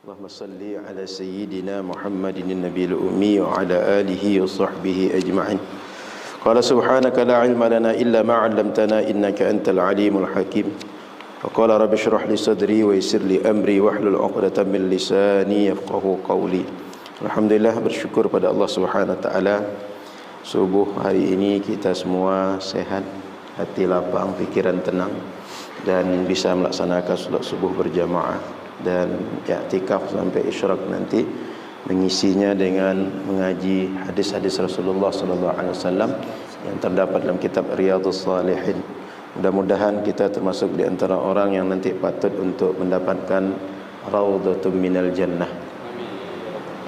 Allahumma salli ala sayyidina Muhammadin nabiyil ummi wa ala alihi wa sahbihi ajma'in. Qala subhanaka la ilma lana illa ma 'allamtana innaka antal alimul hakim. Wa qala rabbi shrah li sadri wa yassir li amri wahlul 'uqdatam min lisani yafqahu qawli. Alhamdulillah, bersyukur pada Allah Subhanahu wa taala. Subuh hari ini kita semua sehat, hati lapang, pikiran tenang dan bisa melaksanakan salat subuh berjamaah dan i'tikaf sampai isyraq nanti, mengisinya dengan mengaji hadis-hadis Rasulullah sallallahu alaihi wasallam yang terdapat dalam kitab Riyadhus Shalihin. Mudah-mudahan kita termasuk di antara orang yang nanti patut untuk mendapatkan raudhatun minal jannah.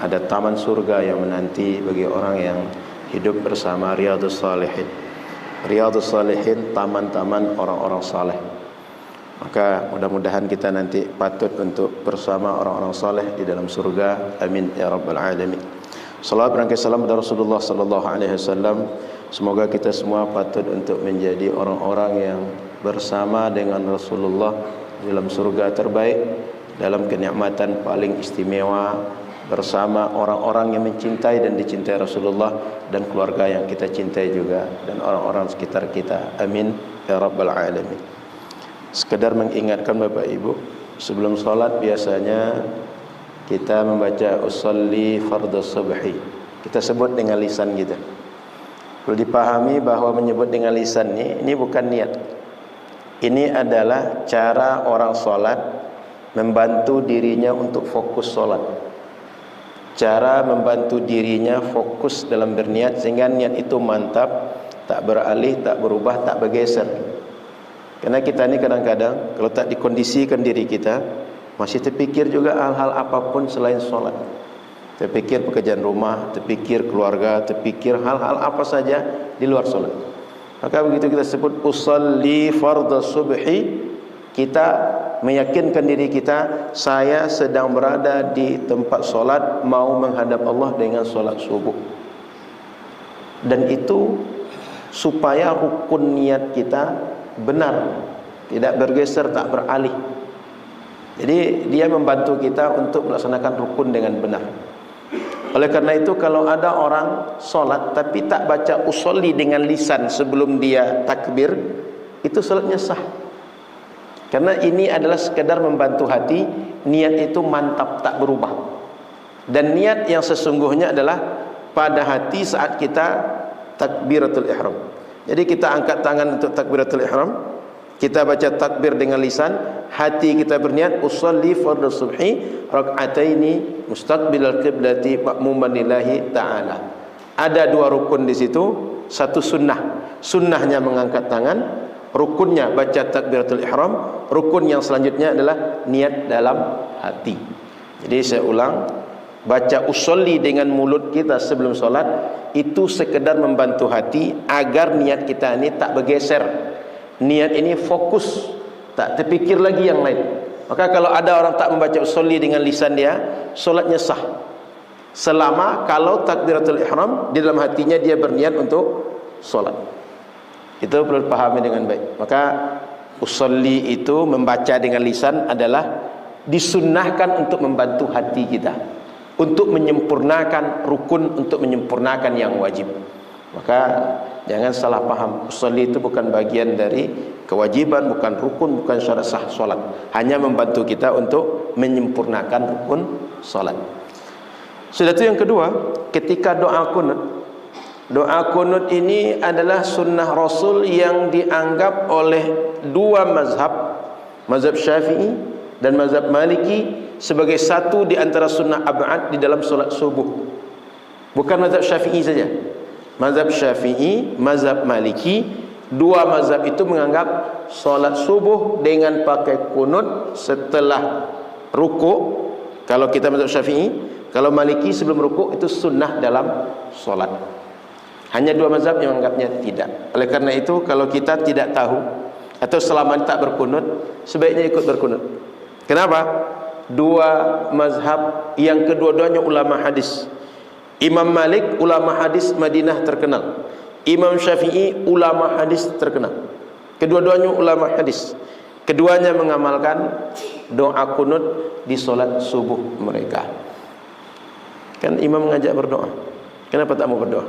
Ada taman surga yang menanti bagi orang yang hidup bersama Riyadhus Shalihin. Riyadhus Shalihin, taman-taman orang-orang saleh. Maka mudah-mudahan kita nanti patut untuk bersama orang-orang saleh di dalam surga. Amin ya rabbal alamin. Salawat berangkai salam kepada Rasulullah sallallahu alaihi wasallam. Semoga kita semua patut untuk menjadi orang-orang yang bersama dengan Rasulullah dalam surga terbaik, dalam kenikmatan paling istimewa, bersama orang-orang yang mencintai dan dicintai Rasulullah dan keluarga yang kita cintai juga dan orang-orang sekitar kita. Amin ya rabbal alamin. Sekedar mengingatkan Bapak Ibu, sebelum sholat biasanya kita membaca usolli fardhu subhi. Kita sebut dengan lisan kita. Perlu dipahami bahwa menyebut dengan lisan ini bukan niat. Ini adalah cara orang sholat membantu dirinya untuk fokus sholat. Cara membantu dirinya fokus dalam berniat sehingga niat itu mantap, tak beralih, tak berubah, tak bergeser. Karena kita ini kadang-kadang kalau tak dikondisikan diri kita, masih terpikir juga hal-hal apapun selain sholat. Terpikir pekerjaan rumah, terpikir keluarga, terpikir hal-hal apa saja di luar sholat. Maka begitu kita sebut usolli fardhu subhi, kita meyakinkan diri kita, saya sedang berada di tempat sholat, mau menghadap Allah dengan sholat subuh. Dan itu supaya rukun niat kita benar, tidak bergeser, tak beralih. Jadi dia membantu kita untuk melaksanakan rukun dengan benar. Oleh karena itu kalau ada orang solat tapi tak baca usolli dengan lisan sebelum dia takbir, itu solatnya sah. Karena ini adalah sekedar membantu hati, niat itu mantap, tak berubah. Dan niat yang sesungguhnya adalah pada hati saat kita takbiratul ihram. Jadi kita angkat tangan untuk takbiratul ihram, kita baca takbir dengan lisan, hati kita berniat usolli fardhu subhi rak'ataini mustaqbilal qiblati ma'muman lillahi ta'ala. Ada dua rukun di situ, satu sunnah. Sunnahnya mengangkat tangan, rukunnya baca takbiratul ihram, rukun yang selanjutnya adalah niat dalam hati. Jadi saya ulang, baca usolli dengan mulut kita sebelum solat itu sekedar membantu hati agar niat kita ini tak bergeser. Niat ini fokus, tak terpikir lagi yang lain. Maka kalau ada orang tak membaca usolli dengan lisan dia, solatnya sah. Selama kalau takbiratul ihram di dalam hatinya dia berniat untuk solat. Itu perlu dipahami dengan baik. Maka usolli itu membaca dengan lisan adalah disunnahkan untuk membantu hati kita, untuk menyempurnakan rukun, untuk menyempurnakan yang wajib. Maka jangan salah paham, usolli itu bukan bagian dari kewajiban, bukan rukun, bukan syarat sah solat. Hanya membantu kita untuk menyempurnakan rukun solat. Sudah itu yang kedua, ketika doa kunut. Doa kunut ini adalah sunnah Rasul yang dianggap oleh dua mazhab, mazhab Syafi'i dan mazhab Maliki, sebagai satu di antara sunnah ab'ad di dalam solat subuh. Bukan mazhab Syafi'i saja. Mazhab Syafi'i, mazhab Maliki, dua mazhab itu menganggap solat subuh dengan pakai kunut setelah rukuk. Kalau kita mazhab Syafi'i, kalau Maliki sebelum rukuk itu sunnah dalam solat. Hanya dua mazhab yang menganggapnya tidak. Oleh karena itu kalau kita tidak tahu atau selama tak berkunut, sebaiknya ikut berkunut. Kenapa? Dua mazhab yang kedua-duanya ulama hadis. Imam Malik ulama hadis Madinah terkenal, Imam Syafi'i ulama hadis terkenal. Kedua-duanya ulama hadis. Keduanya mengamalkan doa kunut di solat subuh mereka. Kan imam mengajak berdoa, kenapa tak mau berdoa?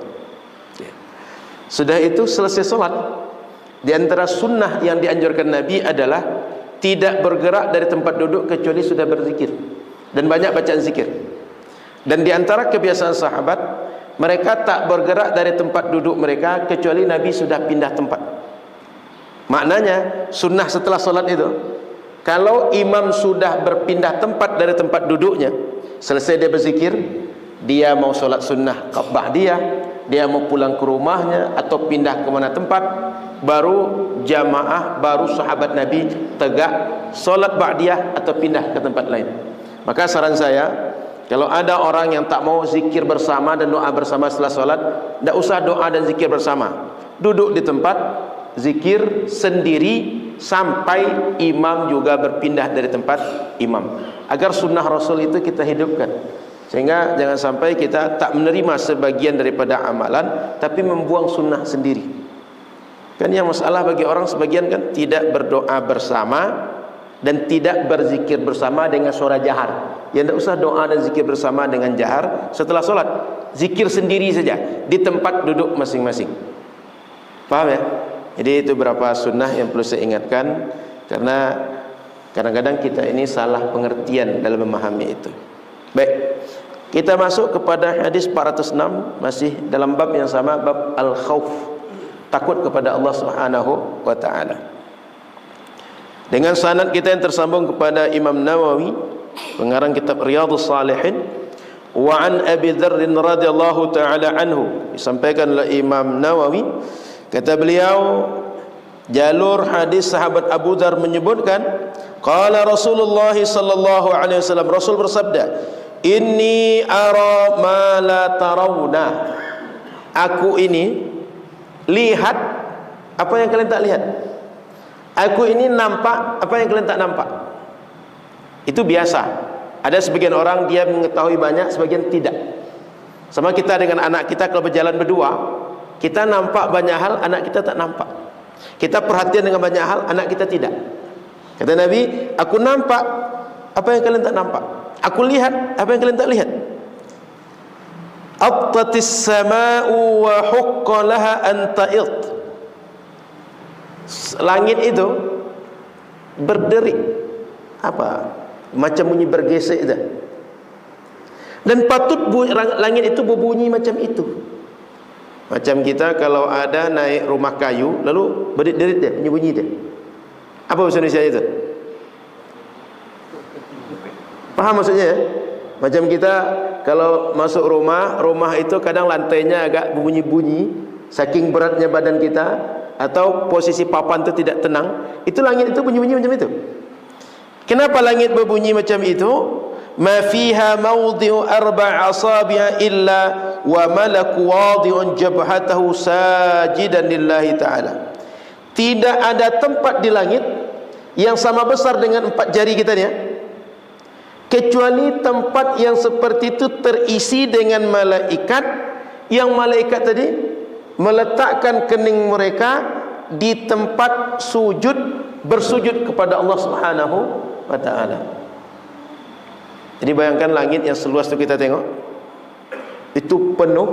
Sudah itu selesai solat, di antara sunnah yang dianjurkan Nabi adalah tidak bergerak dari tempat duduk kecuali sudah berzikir dan banyak bacaan zikir. Dan di antara kebiasaan sahabat, mereka tak bergerak dari tempat duduk mereka kecuali Nabi sudah pindah tempat. Maknanya sunnah setelah solat itu, kalau imam sudah berpindah tempat dari tempat duduknya, selesai dia berzikir, dia mau solat sunnah ba'diyah, dia mau pulang ke rumahnya atau pindah ke mana tempat, baru jamaah, baru sahabat Nabi tegak solat ba'diyah atau pindah ke tempat lain. Maka saran saya, kalau ada orang yang tak mau zikir bersama dan doa bersama setelah solat, tidak usah doa dan zikir bersama, duduk di tempat, zikir sendiri sampai imam juga berpindah dari tempat imam, agar sunnah Rasul itu kita hidupkan. Sehingga jangan sampai kita tak menerima sebagian daripada amalan tapi membuang sunnah sendiri. Kan yang masalah bagi orang sebagian kan tidak berdoa bersama dan tidak berzikir bersama dengan suara jahar. Ya tidak usah doa dan zikir bersama dengan jahar setelah solat, zikir sendiri saja di tempat duduk masing-masing. Paham ya? Jadi itu beberapa sunnah yang perlu saya ingatkan, karena kadang-kadang kita ini salah pengertian dalam memahami itu. Baik, kita masuk kepada hadis 406, masih dalam bab yang sama, bab al-khauf, takut kepada Allah Subhanahu wa taala. Dengan sanad kita yang tersambung kepada Imam Nawawi, pengarang kitab Riyadhus Shalihin, wa an Abi Dzar radhiyallahu taala anhu, disampaikan oleh Imam Nawawi, kata beliau, jalur hadis sahabat Abu Dzar menyebutkan, qala Rasulullah sallallahu alaihi wasallam, Rasul bersabda, inni ara ma la tarawna, aku ini lihat apa yang kalian tak lihat. Aku ini nampak apa yang kalian tak nampak. Itu biasa. Ada sebagian orang dia mengetahui banyak, sebagian tidak. Sama kita dengan anak kita kalau berjalan berdua, kita nampak banyak hal, anak kita tak nampak. Kita perhatian dengan banyak hal, anak kita tidak. Kata Nabi, aku nampak apa yang kalian tak nampak. Aku lihat apa yang kalian tak lihat. Attatis sama'u wa huqqa laha an ta'id. Langit itu berderik, apa? Macam bunyi bergesek itu. Dan patut langit itu berbunyi macam itu. Macam kita kalau ada naik rumah kayu, lalu berderit dia, bunyi-bunyi dia. Apa bahasa Indonesia itu? Paham maksudnya ya? Macam kita kalau masuk rumah, rumah itu kadang lantainya agak berbunyi-bunyi, saking beratnya badan kita, atau posisi papan itu tidak tenang, itu langit itu bunyi-bunyi macam itu. Kenapa langit berbunyi macam itu? Ma fiha mawdi'u arba' asabi'a illa wa malaku wadi'un jabhatahu sajidan lillahi ta'ala. Tidak ada tempat di langit yang sama besar dengan 4 jari kita ni, kecuali tempat yang seperti itu terisi dengan malaikat, yang malaikat tadi meletakkan kening mereka di tempat sujud, bersujud kepada Allah Subhanahu wa taala. Jadi bayangkan langit yang seluas itu kita tengok, itu penuh,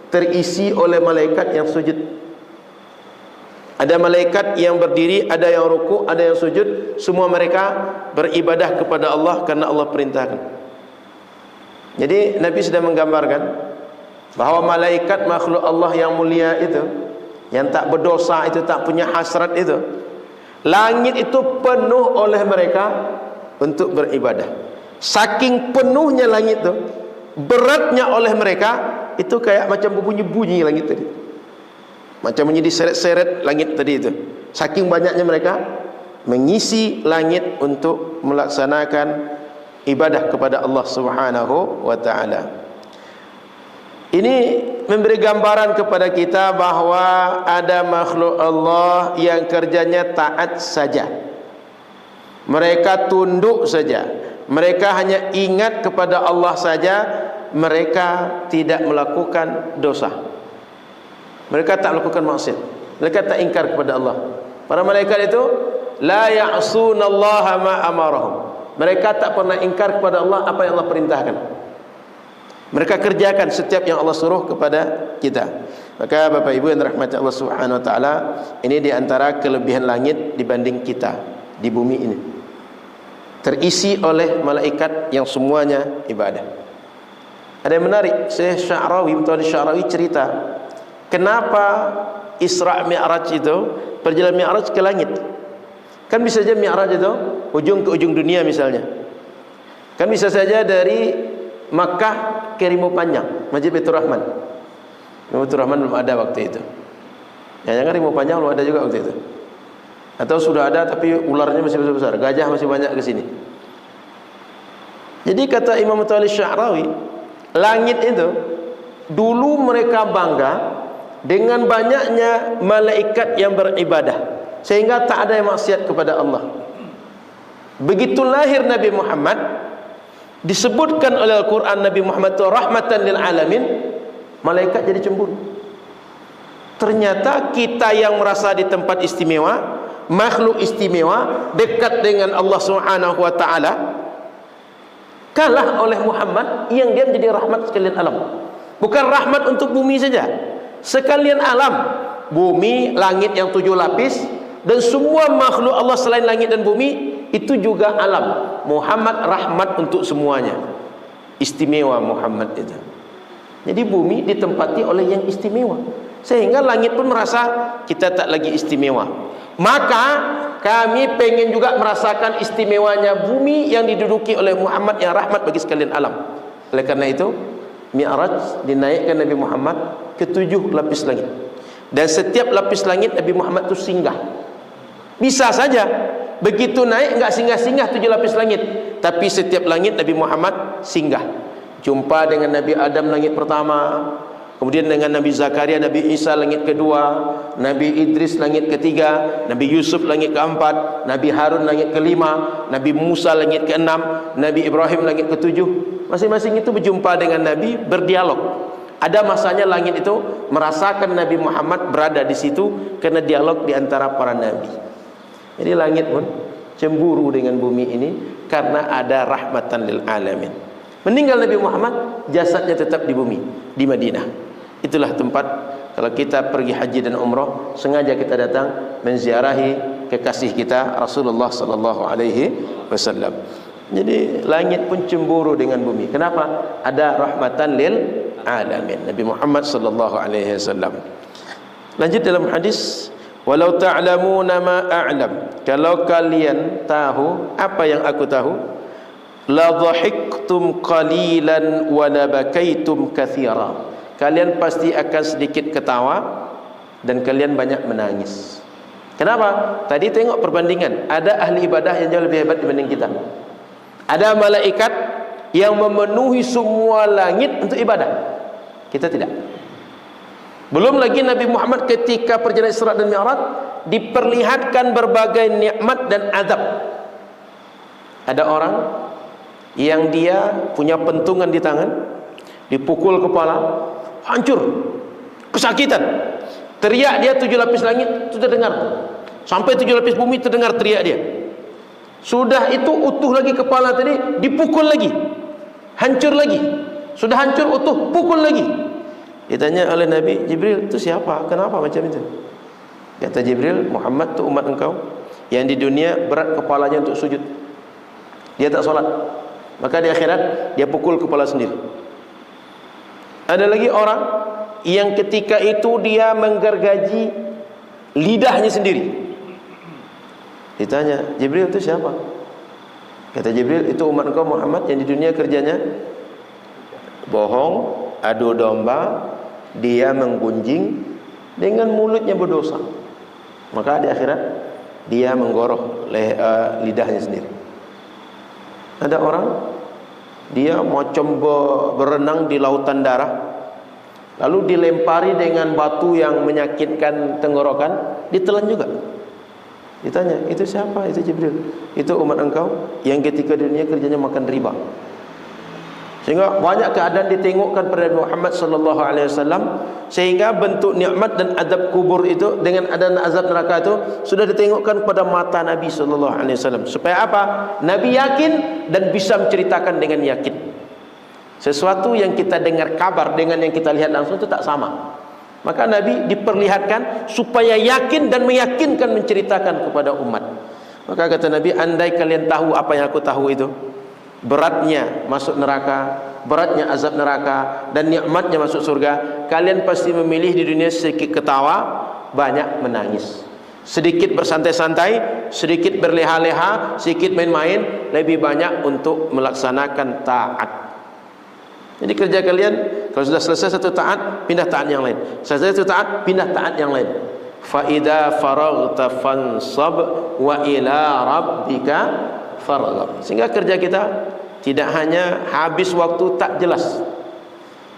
terisi oleh malaikat yang sujud. Ada malaikat yang berdiri, ada yang rukuk, ada yang sujud, semua mereka beribadah kepada Allah karena Allah perintahkan. Jadi Nabi sudah menggambarkan bahawa malaikat makhluk Allah yang mulia itu, yang tak berdosa itu, tak punya hasrat itu, langit itu penuh oleh mereka untuk beribadah. Saking penuhnya langit itu, beratnya oleh mereka, itu kayak macam berbunyi-bunyi langit tadi, macam bunyi diseret-seret langit tadi itu. Saking banyaknya mereka mengisi langit untuk melaksanakan ibadah kepada Allah Subhanahu wa taala. Ini memberi gambaran kepada kita bahawa ada makhluk Allah yang kerjanya taat saja. Mereka tunduk saja. Mereka hanya ingat kepada Allah saja. Mereka tidak melakukan dosa. Mereka tak melakukan maksiat. Mereka tak ingkar kepada Allah. Para malaikat itu la ya'sunallaha ma amarahum. Mereka tak pernah ingkar kepada Allah apa yang Allah perintahkan. Mereka kerjakan setiap yang Allah suruh kepada kita. Maka Bapak Ibu yang dirahmati Allah Subhanahu wa taala, ini di antara kelebihan langit dibanding kita di bumi ini. Terisi oleh malaikat yang semuanya ibadah. Ada yang menarik, Syekh Sya'rawi, Mutawalli Sya'rawi cerita, kenapa Isra' Mi'raj itu, perjalanan Mi'raj ke langit. Kan bisa saja Mi'raj itu ujung ke ujung dunia misalnya. Kan bisa saja dari Makkah ke Rimau Panjang, Masjid Baitur Rahman. Baitur Rahman belum ada waktu itu. Ya, jangan Rimau Panjang belum ada juga waktu itu. Atau sudah ada tapi ularnya masih besar-besar, gajah masih banyak ke sini. Jadi kata Imam Mutawalli Sya'rawi, langit itu dulu mereka bangga dengan banyaknya malaikat yang beribadah, sehingga tak ada yang maksiat kepada Allah. Begitu lahir Nabi Muhammad, disebutkan oleh Al-Quran Nabi Muhammad itu rahmatan lil alamin, malaikat jadi cemburu. Ternyata kita yang merasa di tempat istimewa, makhluk istimewa, dekat dengan Allah Subhanahu wa taala, kalah oleh Muhammad yang dia menjadi rahmat sekalian alam. Bukan rahmat untuk bumi saja, sekalian alam. Bumi, langit yang 7 lapis, dan semua makhluk Allah selain langit dan bumi, itu juga alam. Muhammad rahmat untuk semuanya. Istimewa Muhammad itu. Jadi bumi ditempati oleh yang istimewa, sehingga langit pun merasa kita tak lagi istimewa. Maka kami pengen juga merasakan istimewanya bumi yang diduduki oleh Muhammad yang rahmat bagi sekalian alam. Oleh karena itu Mi'raj dinaikkan Nabi Muhammad ke 7 lapis langit, dan setiap lapis langit Nabi Muhammad itu singgah. Bisa saja begitu naik enggak singgah-singgah 7 lapis langit, tapi setiap langit Nabi Muhammad singgah. Jumpa dengan Nabi Adam langit pertama, kemudian dengan Nabi Zakaria, Nabi Isa langit kedua, Nabi Idris langit ketiga, Nabi Yusuf langit keempat, Nabi Harun langit kelima, Nabi Musa langit keenam, Nabi Ibrahim langit ketujuh. Masing-masing itu berjumpa dengan Nabi, berdialog. Ada masanya langit itu merasakan Nabi Muhammad berada di situ karena dialog di antara para nabi. Jadi langit pun cemburu dengan bumi ini karena ada rahmatan lil alamin. Meninggal Nabi Muhammad, jasadnya tetap di bumi, di Madinah. Itulah tempat kalau kita pergi haji dan umrah, sengaja kita datang menziarahi kekasih kita Rasulullah sallallahu alaihi wasallam. Jadi langit pun cemburu dengan bumi. Kenapa? Ada rahmatan lil alamin. Nabi Muhammad sallallahu alaihi wasallam. Lanjut dalam hadis, walau ta'lamuna ma a'lam, kalau kalian tahu apa yang aku tahu, la dhahiktum qalilan wa la bakaitum katsira, kalian pasti akan sedikit ketawa dan kalian banyak menangis. Kenapa? Tadi tengok perbandingan, ada ahli ibadah yang jauh lebih hebat dibanding kita. Ada malaikat yang memenuhi semua langit untuk ibadah, kita tidak. Belum lagi Nabi Muhammad ketika perjalanan Isra dan Mi'raj diperlihatkan berbagai nikmat dan azab. Ada orang yang dia punya pentungan di tangan, dipukul kepala, hancur, kesakitan, teriak dia 7 lapis langit itu terdengar, sampai 7 lapis bumi terdengar teriak dia. Sudah itu utuh lagi kepala tadi, dipukul lagi, hancur lagi, sudah hancur utuh, pukul lagi. Ditanya oleh Nabi, Jibril, itu siapa? Kenapa macam itu? Kata Jibril, Muhammad itu umat engkau yang di dunia berat kepalanya untuk sujud, dia tak solat, maka di akhirat dia pukul kepala sendiri. Ada lagi orang yang ketika itu dia menggergaji lidahnya sendiri. Ditanya, Jibril itu siapa? Kata Jibril, itu umat engkau Muhammad yang di dunia kerjanya bohong, adu domba, dia menggunjing, dengan mulutnya berdosa, maka di akhirat dia menggoroh lidahnya sendiri. Ada orang dia macam berenang di lautan darah, lalu dilempari dengan batu yang menyakitkan tenggorokan, ditelan juga. Ditanya, itu siapa? Itu Jibril, itu umat engkau yang ketika dunia kerjanya makan riba. Sehingga banyak keadaan ditengokkan pada Nabi Muhammad sallallahu alaihi wasallam, sehingga bentuk nikmat dan azab kubur itu dengan adanya azab neraka itu sudah ditengokkan pada mata Nabi sallallahu alaihi wasallam. Supaya apa? Nabi yakin dan bisa menceritakan dengan yakin. Sesuatu yang kita dengar kabar dengan yang kita lihat langsung itu tak sama. Maka Nabi diperlihatkan supaya yakin dan meyakinkan menceritakan kepada umat. Maka kata Nabi, andai kalian tahu apa yang aku tahu itu, beratnya masuk neraka, beratnya azab neraka, dan nikmatnya masuk surga, kalian pasti memilih di dunia sedikit ketawa, banyak menangis. Sedikit bersantai-santai, sedikit berleha-leha, sedikit main-main, lebih banyak untuk melaksanakan taat. Jadi kerja kalian, kalau sudah selesai satu taat, pindah taat yang lain. Selesai satu taat, pindah taat yang lain. Fa idza faraghta fansab wa ila rabbika farghab. Sehingga kerja kita tidak hanya habis waktu tak jelas.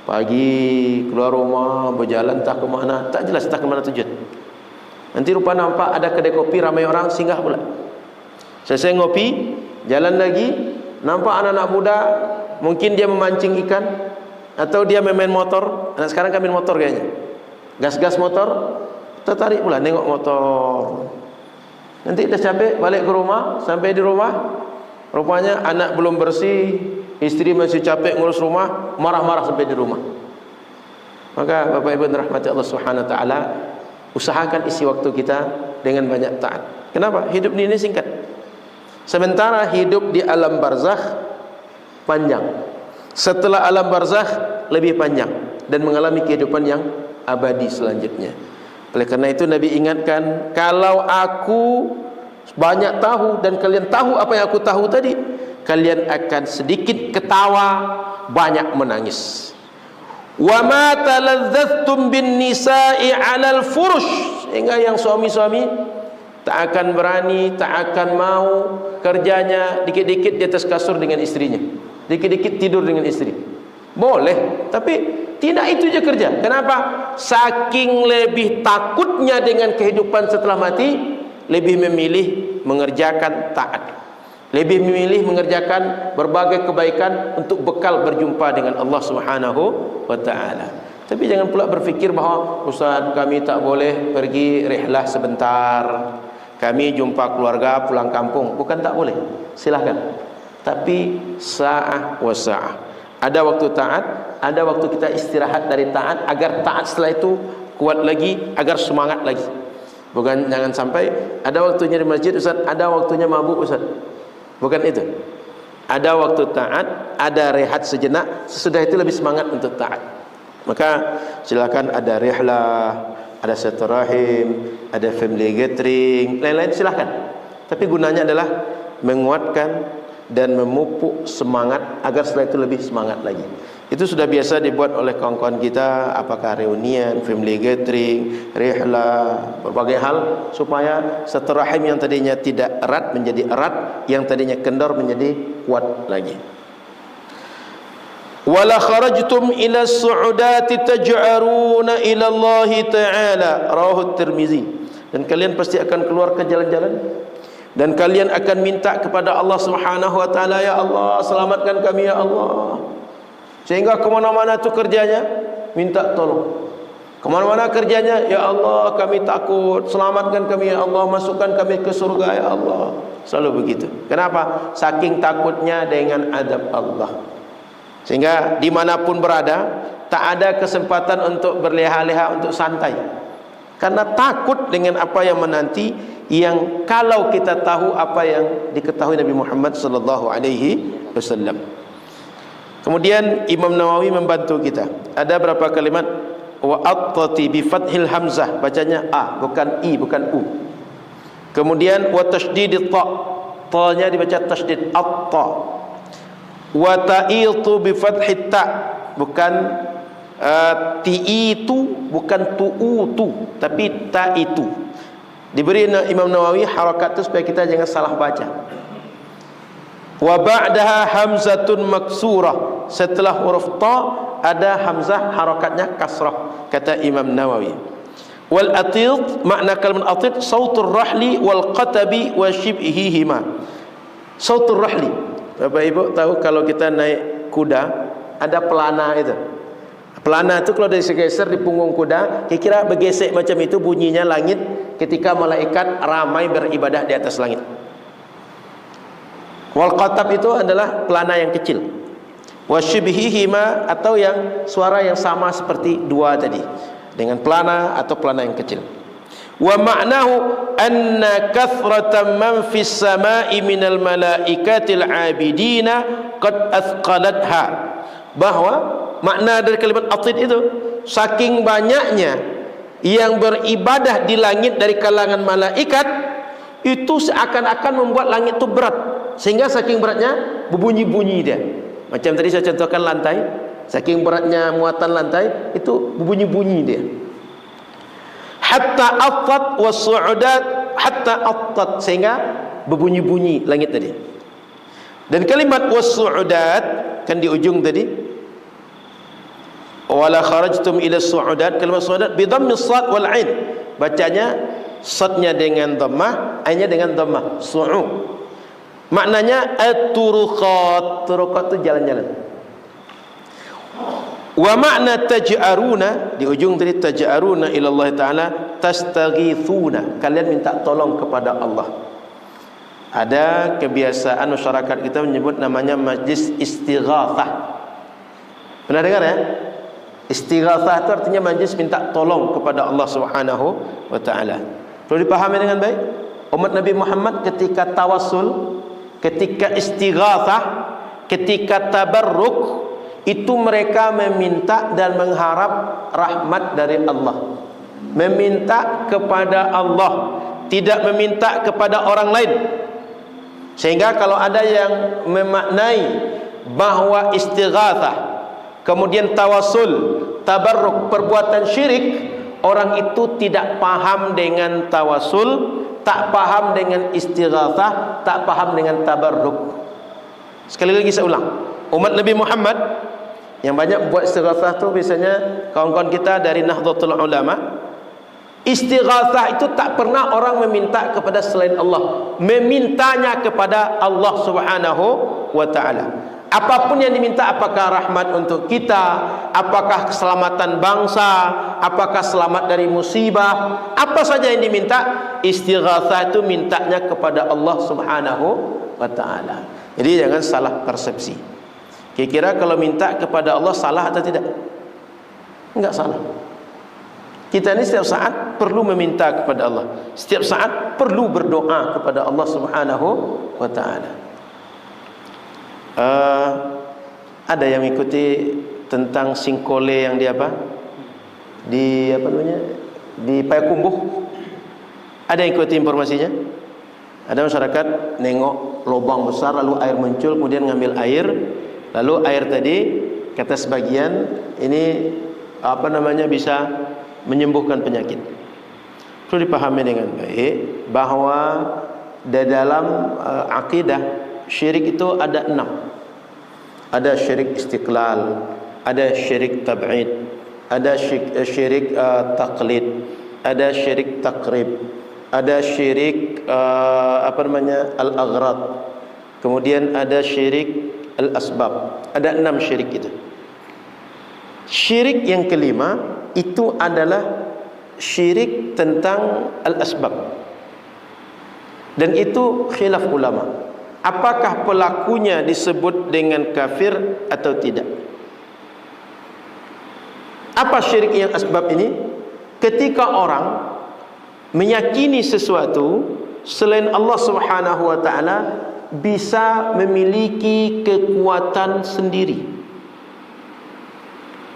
Pagi keluar rumah, berjalan tak ke mana, tak jelas tak ke mana tujuan. Nanti rupa nampak ada kedai kopi ramai orang, singgah pula. Selesai ngopi, jalan lagi, nampak anak-anak muda, mungkin dia memancing ikan atau dia main motor. Anak sekarang kan main motor kayaknya. Gas-gas motor, tertarik pula nengok motor. Nanti dah capek balik ke rumah, sampai di rumah rupanya anak belum bersih, istri masih capek ngurus rumah, marah-marah sampai di rumah. Maka Bapak Ibu rahmati Allah Subhanahu wa taala, usahakan isi waktu kita dengan banyak taat. Kenapa? Hidup ini singkat. Sementara hidup di alam barzakh panjang. Setelah alam barzakh lebih panjang dan mengalami kehidupan yang abadi selanjutnya. Oleh karena itu Nabi ingatkan, kalau aku banyak tahu dan kalian tahu apa yang aku tahu tadi, kalian akan sedikit ketawa, banyak menangis. Wa ma taladzzatum bin nisa'i 'alal furush, sehingga yang suami-suami tak akan berani, tak akan mau kerjanya dikit-dikit di atas kasur dengan istrinya, dikit-dikit tidur dengan istri. Boleh, tapi tidak itu je kerja. Kenapa? Saking lebih takutnya dengan kehidupan setelah mati, lebih memilih mengerjakan taat, lebih memilih mengerjakan berbagai kebaikan untuk bekal berjumpa dengan Allah Subhanahu wa taala. Tapi jangan pula berfikir bahawa Ustaz, kami tak boleh pergi rihlah sebentar, kami jumpa keluarga pulang kampung. Bukan tak boleh, silahkan. Tapi sa'ah wa sa'ah. Ada waktu taat, ada waktu kita istirahat dari taat, agar taat setelah itu kuat lagi, agar semangat lagi. Bukan jangan sampai ada waktunya di masjid Ustaz, ada waktunya mabuk Ustaz. Bukan itu. Ada waktu taat, ada rehat sejenak, sesudah itu lebih semangat untuk taat. Maka silakan ada rihlah, ada silaturahim, ada family gathering, lain-lain silakan. Tapi gunanya adalah menguatkan dan memupuk semangat agar setelah itu lebih semangat lagi. Itu sudah biasa dibuat oleh kawan-kawan kita, apakah reunian, family gathering, rihlah, berbagai hal, supaya silaturahim yang tadinya tidak erat menjadi erat, yang tadinya kendor menjadi kuat lagi. Wala kharajtum ila as-su'udati taj'aruna ila Allah Ta'ala, rawahu Tirmizi. Dan kalian pasti akan keluar ke jalan-jalan dan kalian akan minta kepada Allah Subhanahu wa taala, ya Allah, selamatkan kami ya Allah. Sehingga kemana-mana tu kerjanya minta tolong. Kemana-mana kerjanya, ya Allah kami takut, selamatkan kami ya Allah, masukkan kami ke surga ya Allah. Selalu begitu. Kenapa? Saking takutnya dengan adab Allah. Sehingga dimanapun berada, tak ada kesempatan untuk berleha-leha, untuk santai. Karena takut dengan apa yang menanti, yang kalau kita tahu apa yang diketahui Nabi Muhammad sallallahu alaihi wasallam. Kemudian Imam Nawawi membantu kita. Ada berapa kalimat wa attati bi fathil hamzah, bacanya a bukan i, bukan u. Kemudian wa tasydidit ta, ta-nya dibaca tasydid at-ta. Wa ta'itu bi fathit ta, bukan ti'itu, bukan tu'utu, tapi ta'itu. Diberi Imam Nawawi harakat itu supaya kita jangan salah baca. Wa ba'daha hamzatun maksurah, setelah huruf ta ada hamzah harakatnya kasrah, kata Imam Nawawi. Wal atid, makna kalimat atid sautur rahli wal qatabi wa shibhihima. Sautur rahli, Bapak Ibu tahu kalau kita naik kuda, ada pelana itu. Pelana itu kalau digeser di punggung kuda, kira-kira bergesek macam itu bunyinya langit ketika malaikat ramai beribadah di atas langit. Wal qatab itu adalah pelana yang kecil. Wasyibhihima, atau yang suara yang sama seperti dua tadi, dengan pelana atau pelana yang kecil. Wa ma'nahu anna kathratan man fis sama'i minal malaikatil 'abidina qad athqalatha. Bahwa makna dari kalimat atid itu, saking banyaknya yang beribadah di langit dari kalangan malaikat, itu seakan-akan membuat langit itu berat, sehingga saking beratnya berbunyi-bunyi dia. Macam tadi saya contohkan lantai, saking beratnya muatan lantai itu berbunyi-bunyi dia. Hatta attat was-su'udat, hatta attat, sehingga berbunyi-bunyi langit tadi. Dan kalimat was-su'udat kan di ujung tadi, wala kharajtum ila su'udat, kalimat su'udat bi dhammi shad wal ain, bacanya shadnya dengan dhammah, ainnya dengan dhammah, su'u. Maknanya at-turuqat, turuqat itu jalan-jalan. Wa makna taj'aruna, di ujung tadi taj'aruna ila Allah taala, tastaghithuna, kalian minta tolong kepada Allah. Ada kebiasaan masyarakat kita menyebut namanya majlis istighatsah. Pernah dengar ya? Istighatsah itu artinya majlis minta tolong kepada Allah Subhanahu wa taala. Perlu dipahami dengan baik. Umat Nabi Muhammad ketika tawassul, ketika istighatsah, ketika tabarruk, itu mereka meminta dan mengharap rahmat dari Allah. Meminta kepada Allah, tidak meminta kepada orang lain. Sehingga kalau ada yang memaknai bahwa istighatsah kemudian tawassul, tabarruk, perbuatan syirik, orang itu tidak paham dengan tawassul, tak paham dengan istighatsah, tak paham dengan tabarruk. Sekali lagi saya ulang, umat Nabi Muhammad yang banyak buat istighatsah tu biasanya kawan-kawan kita dari Nahdlatul Ulama. Istighatsah itu tak pernah orang meminta kepada selain Allah, memintanya kepada Allah Subhanahu wa taala. Apapun yang diminta, apakah rahmat untuk kita, apakah keselamatan bangsa, apakah selamat dari musibah, apa saja yang diminta, istighatsah itu mintanya kepada Allah Subhanahu wa taala. Jadi jangan salah persepsi. Kira-kira kalau minta kepada Allah salah atau tidak? Enggak salah. Kita ini setiap saat perlu meminta kepada Allah, setiap saat perlu berdoa kepada Allah Subhanahu wa taala. Ada yang mengikuti tentang singkole yang di apa? Di apa namanya? Di Payakumbuh. Ada yang ikuti informasinya? Ada masyarakat nengok lubang besar lalu air muncul, kemudian ngambil air, lalu air tadi kata sebagian ini apa namanya bisa menyembuhkan penyakit. Perlu dipahami dengan baik bahwa di dalam akidah syirik itu ada 6. Ada syirik istiqlal, ada syirik tab'id, ada syirik taqlid, ada syirik takrib, ada syirik apa namanya al-aghrad, kemudian ada syirik al-asbab. Ada 6 syirik itu. Syirik yang kelima itu adalah syirik tentang al-asbab, dan itu khilaf ulama. Apakah pelakunya disebut dengan kafir atau tidak? Apa syirik yang asbab ini? Ketika orang meyakini sesuatu selain Allah Subhanahu wa taala bisa memiliki kekuatan sendiri.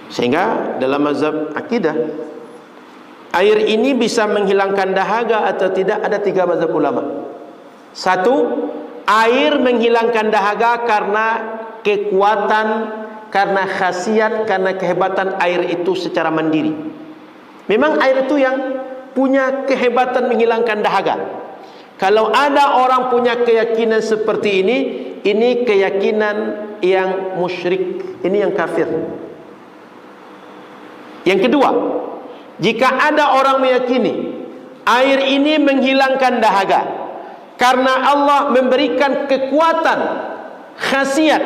Sehingga dalam mazhab akidah, air ini bisa menghilangkan dahaga atau tidak, ada 3 mazhab ulama. 1, air menghilangkan dahaga karena kekuatan, karena khasiat, karena kehebatan air itu secara mandiri. Memang air itu yang punya kehebatan menghilangkan dahaga. Kalau ada orang punya keyakinan seperti ini keyakinan yang musyrik, ini yang kafir. Yang kedua, jika ada orang meyakini air ini menghilangkan dahaga karena Allah memberikan kekuatan, khasiat,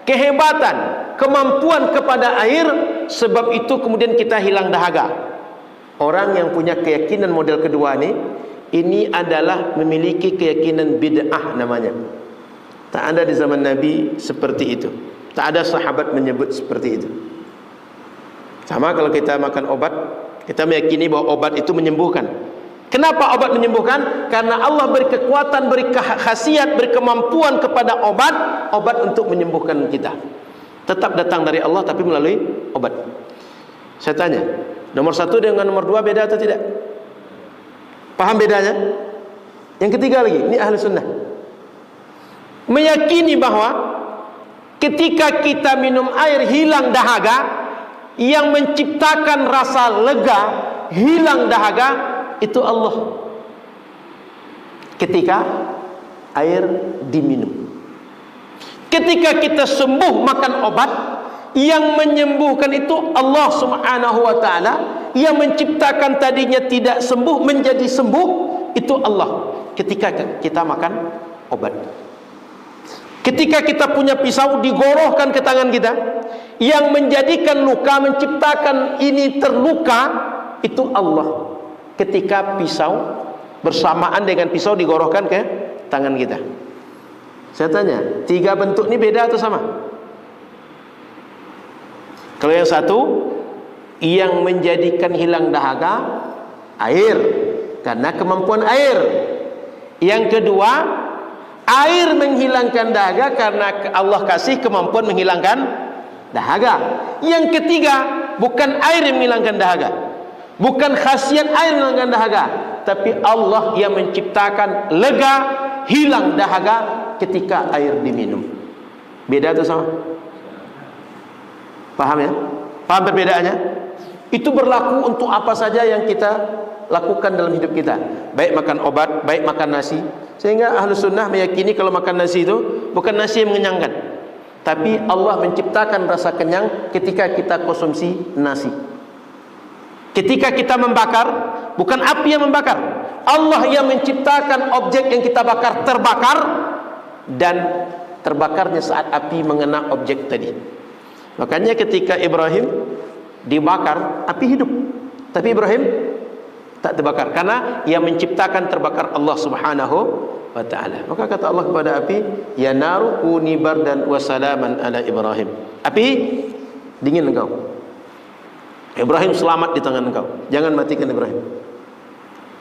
kehebatan kemampuan kepada air, sebab itu kemudian kita hilang dahaga. Orang yang punya keyakinan model kedua ini adalah memiliki keyakinan bid'ah namanya. Tak ada di zaman Nabi seperti itu. Tak ada sahabat menyebut seperti itu. Sama kalau kita makan obat, kita meyakini bahwa obat itu menyembuhkan. Kenapa obat menyembuhkan? Karena Allah beri kekuatan, beri khasiat, beri kemampuan kepada obat untuk menyembuhkan kita. Tetap datang dari Allah tapi melalui obat. Saya tanya, nomor 1 dengan nomor 2 beda atau tidak? Paham bedanya? Yang ketiga lagi, ini ahli sunnah meyakini bahwa ketika kita minum air hilang dahaga, yang menciptakan rasa lega, hilang dahaga, itu Allah. Ketika air diminum, ketika kita sembuh makan obat, yang menyembuhkan itu Allah Subhanahu wa ta'ala. Yang menciptakan tadinya tidak sembuh menjadi sembuh, itu Allah. Ketika kita makan obat, ketika kita punya pisau digorohkan ke tangan kita, yang menjadikan luka, menciptakan ini terluka, itu Allah. Ketika pisau bersamaan dengan pisau digorohkan ke tangan kita. Saya tanya, 3 bentuk ini beda atau sama? Kalau yang satu, yang menjadikan hilang dahaga air, karena kemampuan air. Yang kedua, air menghilangkan dahaga karena Allah kasih kemampuan menghilangkan dahaga. Yang ketiga, bukan air yang menghilangkan dahaga, bukan khasiat air menghilangkan dahaga, tapi Allah yang menciptakan lega, hilang dahaga ketika air diminum. Beda atau sama? Paham ya? Paham perbedaannya? Itu berlaku untuk apa saja yang kita lakukan dalam hidup kita, baik makan obat, baik makan nasi. Sehingga ahlu sunnah meyakini kalau makan nasi itu bukan nasi yang mengenyangkan, tapi Allah menciptakan rasa kenyang ketika kita konsumsi nasi. Ketika kita membakar, bukan api yang membakar, Allah yang menciptakan objek yang kita bakar terbakar, dan terbakarnya saat api mengena objek tadi. Makanya ketika Ibrahim dibakar, api hidup, tapi Ibrahim tak terbakar, karena yang menciptakan terbakar Allah Subhanahu wa ta'ala. Maka kata Allah kepada api, ya naru kuni bardan wa salaman ala Ibrahim. Api, dingin engkau, Ibrahim selamat di tangan engkau, jangan matikan Ibrahim.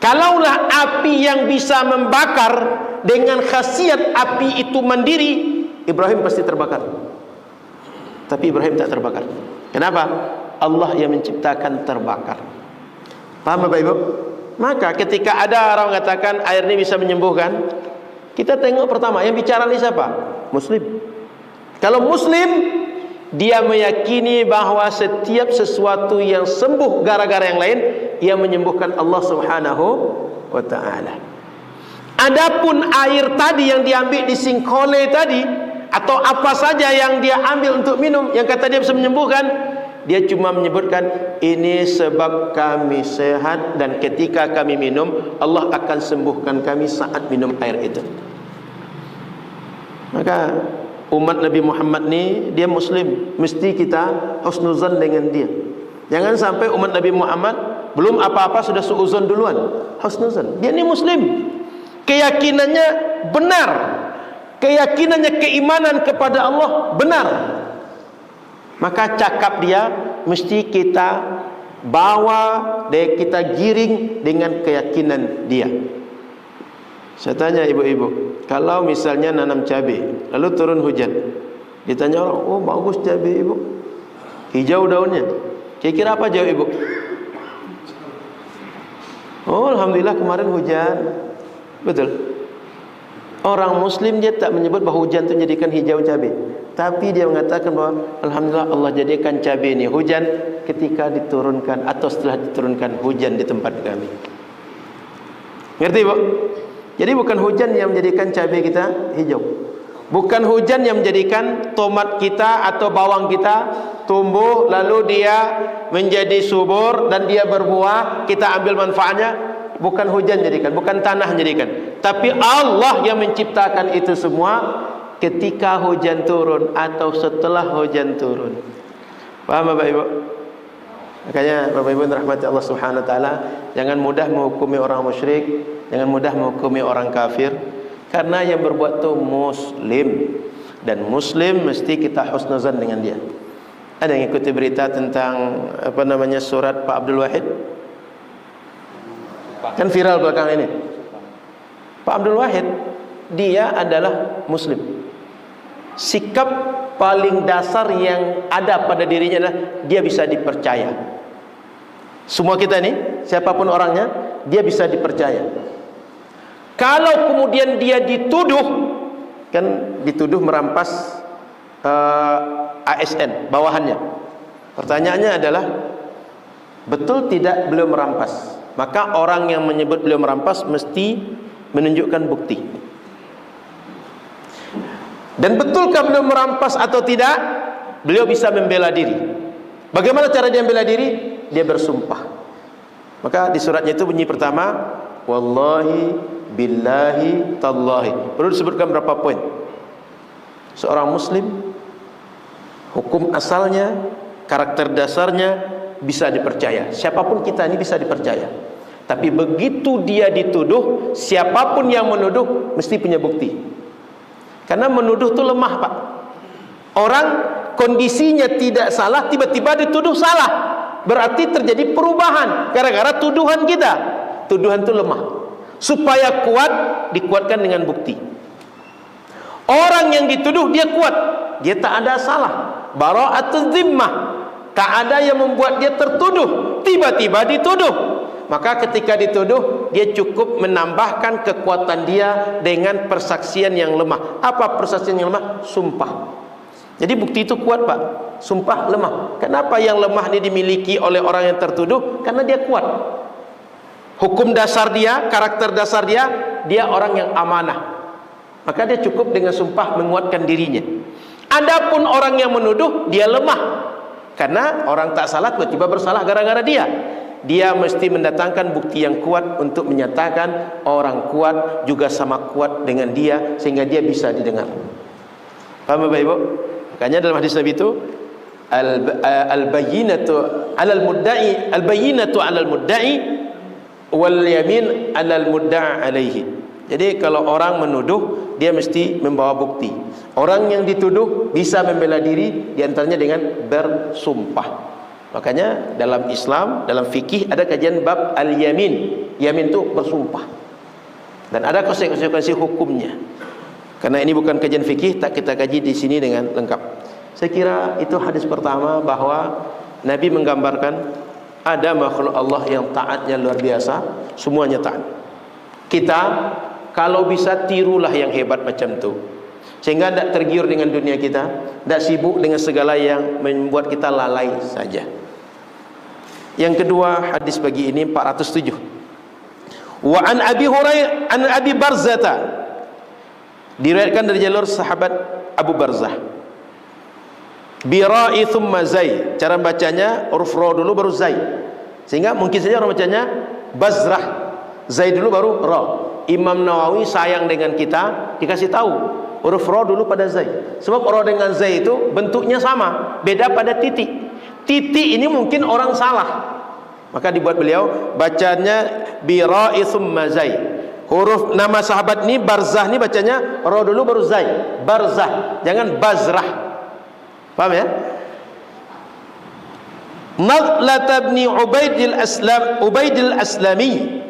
Kalaulah api yang bisa membakar dengan khasiat api itu mandiri, Ibrahim pasti terbakar. Tapi Ibrahim tak terbakar. Kenapa? Allah yang menciptakan terbakar. Paham Bapak Ibu? Maka ketika ada orang mengatakan air ini bisa menyembuhkan, kita tengok pertama yang bicara ini siapa? Muslim. Kalau Muslim, dia meyakini bahwa setiap sesuatu yang sembuh gara-gara yang lain, yang menyembuhkan Allah Subhanahu wa ta'ala. Adapun air tadi yang diambil di Singkole tadi, atau apa saja yang dia ambil untuk minum, yang kata dia bisa menyembuhkan, dia cuma menyebutkan ini sebab kami sehat, dan ketika kami minum Allah akan sembuhkan kami saat minum air itu. Maka umat Nabi Muhammad ni, dia Muslim, mesti kita husnuzan dengan dia. Jangan sampai umat Nabi Muhammad belum apa-apa sudah suuzon duluan. Husnuzan, dia ni Muslim, keyakinannya benar, keyakinannya, keimanan kepada Allah benar. Maka cakap dia mesti kita bawa dan kita giring dengan keyakinan dia. Saya tanya ibu-ibu, kalau misalnya nanam cabai lalu turun hujan, ditanya orang, oh bagus cabai ibu, hijau daunnya, kira-kira apa jawab ibu? Oh alhamdulillah kemarin hujan. Betul. Orang Muslim dia tak menyebut bahawa hujan itu menjadikan hijau cabai, tapi dia mengatakan bahwa alhamdulillah Allah jadikan cabai ini hujan ketika diturunkan atau setelah diturunkan hujan di tempat kami. Ngerti Bu? Jadi bukan hujan yang menjadikan cabai kita hijau, bukan hujan yang menjadikan tomat kita atau bawang kita tumbuh lalu dia menjadi subur dan dia berbuah, kita ambil manfaatnya. Bukan hujan jadikan, bukan tanah jadikan, tapi Allah yang menciptakan itu semua, ketika hujan turun atau setelah hujan turun. Paham Bapak Ibu? Makanya Bapak Ibu rahmati Allah Subhanahu wa taala, jangan mudah menghukumi orang musyrik, jangan mudah menghukumi orang kafir, karena yang berbuat itu muslim, dan muslim mesti kita husnuzan dengan dia. Ada yang ikuti berita tentang surat Pak Abdul Wahid? Kan viral belakangan ini. Pak Abdul Wahid, dia adalah muslim. Sikap paling dasar yang ada pada dirinya adalah dia bisa dipercaya. Semua kita ini, siapapun orangnya, dia bisa dipercaya. Kalau kemudian dia dituduh, kan dituduh merampas ASN bawahannya, pertanyaannya adalah betul tidak beliau merampas? Maka orang yang menyebut beliau merampas mesti menunjukkan bukti. Dan betulkah beliau merampas atau tidak? Beliau bisa membela diri. Bagaimana cara dia membela diri? Dia bersumpah. Maka di suratnya itu bunyi pertama, wallahi billahi tallahi. Perlu disebutkan berapa poin. Seorang muslim, hukum asalnya, karakter dasarnya bisa dipercaya. Siapapun kita ini bisa dipercaya. Tapi begitu dia dituduh, siapapun yang menuduh mesti punya bukti. Karena menuduh itu lemah, Pak. Orang kondisinya tidak salah, tiba-tiba dituduh salah, berarti terjadi perubahan gara-gara tuduhan kita. Tuduhan itu lemah. Supaya kuat, dikuatkan dengan bukti. Orang yang dituduh dia kuat, dia tak ada salah, bara'atul zimmah, tak ada yang membuat dia tertuduh, tiba-tiba dituduh. Maka ketika dituduh, dia cukup menambahkan kekuatan dia dengan persaksian yang lemah. Apa persaksian yang lemah? Sumpah. Jadi bukti itu kuat, Pak. Sumpah lemah. Kenapa yang lemah ini dimiliki oleh orang yang tertuduh? Karena dia kuat. Hukum dasar dia, karakter dasar dia, dia orang yang amanah. Maka dia cukup dengan sumpah menguatkan dirinya. Adapun orang yang menuduh, dia lemah. Karena orang tak salah tiba-tiba bersalah gara-gara dia. Dia mesti mendatangkan bukti yang kuat untuk menyatakan orang kuat juga sama kuat dengan dia, sehingga dia bisa didengar. Paham Bapak Ibu? Makanya dalam hadis Nabi itu al-bayyinatu 'alal mudda'i, al-bayyinatu 'alal mudda'i wal yamin 'alal mudda'a alaihi. Jadi kalau orang menuduh, dia mesti membawa bukti. Orang yang dituduh bisa membela diri, diantaranya dengan bersumpah. Makanya dalam Islam, dalam fikih ada kajian bab al-yamin. Yamin itu bersumpah. Dan ada konsekuensi hukumnya. Karena ini bukan kajian fikih, tak kita kaji di sini dengan lengkap. Saya kira itu hadis pertama, bahwa Nabi menggambarkan ada makhluk Allah yang taatnya luar biasa, semuanya taat. Kita kalau bisa tirulah yang hebat macam itu, sehingga tidak tergiur dengan dunia kita, tidak sibuk dengan segala yang membuat kita lalai saja. Yang kedua, hadis pagi ini 407. Wa an Abi Hurairah an Abi Barzah, diriwayatkan dari jalur sahabat Abu Barzah. Bira'i thumma zai. Cara bacanya huruf ra dulu baru zai. Sehingga mungkin saja orang bacanya Bazrah. Zai dulu baru ra. Imam Nawawi sayang dengan kita, dikasih tahu huruf ra dulu pada zai. Sebab ra dengan zai itu bentuknya sama, beda pada titik. Titik ini mungkin orang salah, maka dibuat beliau bacanya bira'i thumma zai. Huruf nama sahabat ini Barzah ini bacanya ra dulu baru zai. Barzah, jangan Bazrah. Paham ya? Nadlah bin Ubaidil Aslami.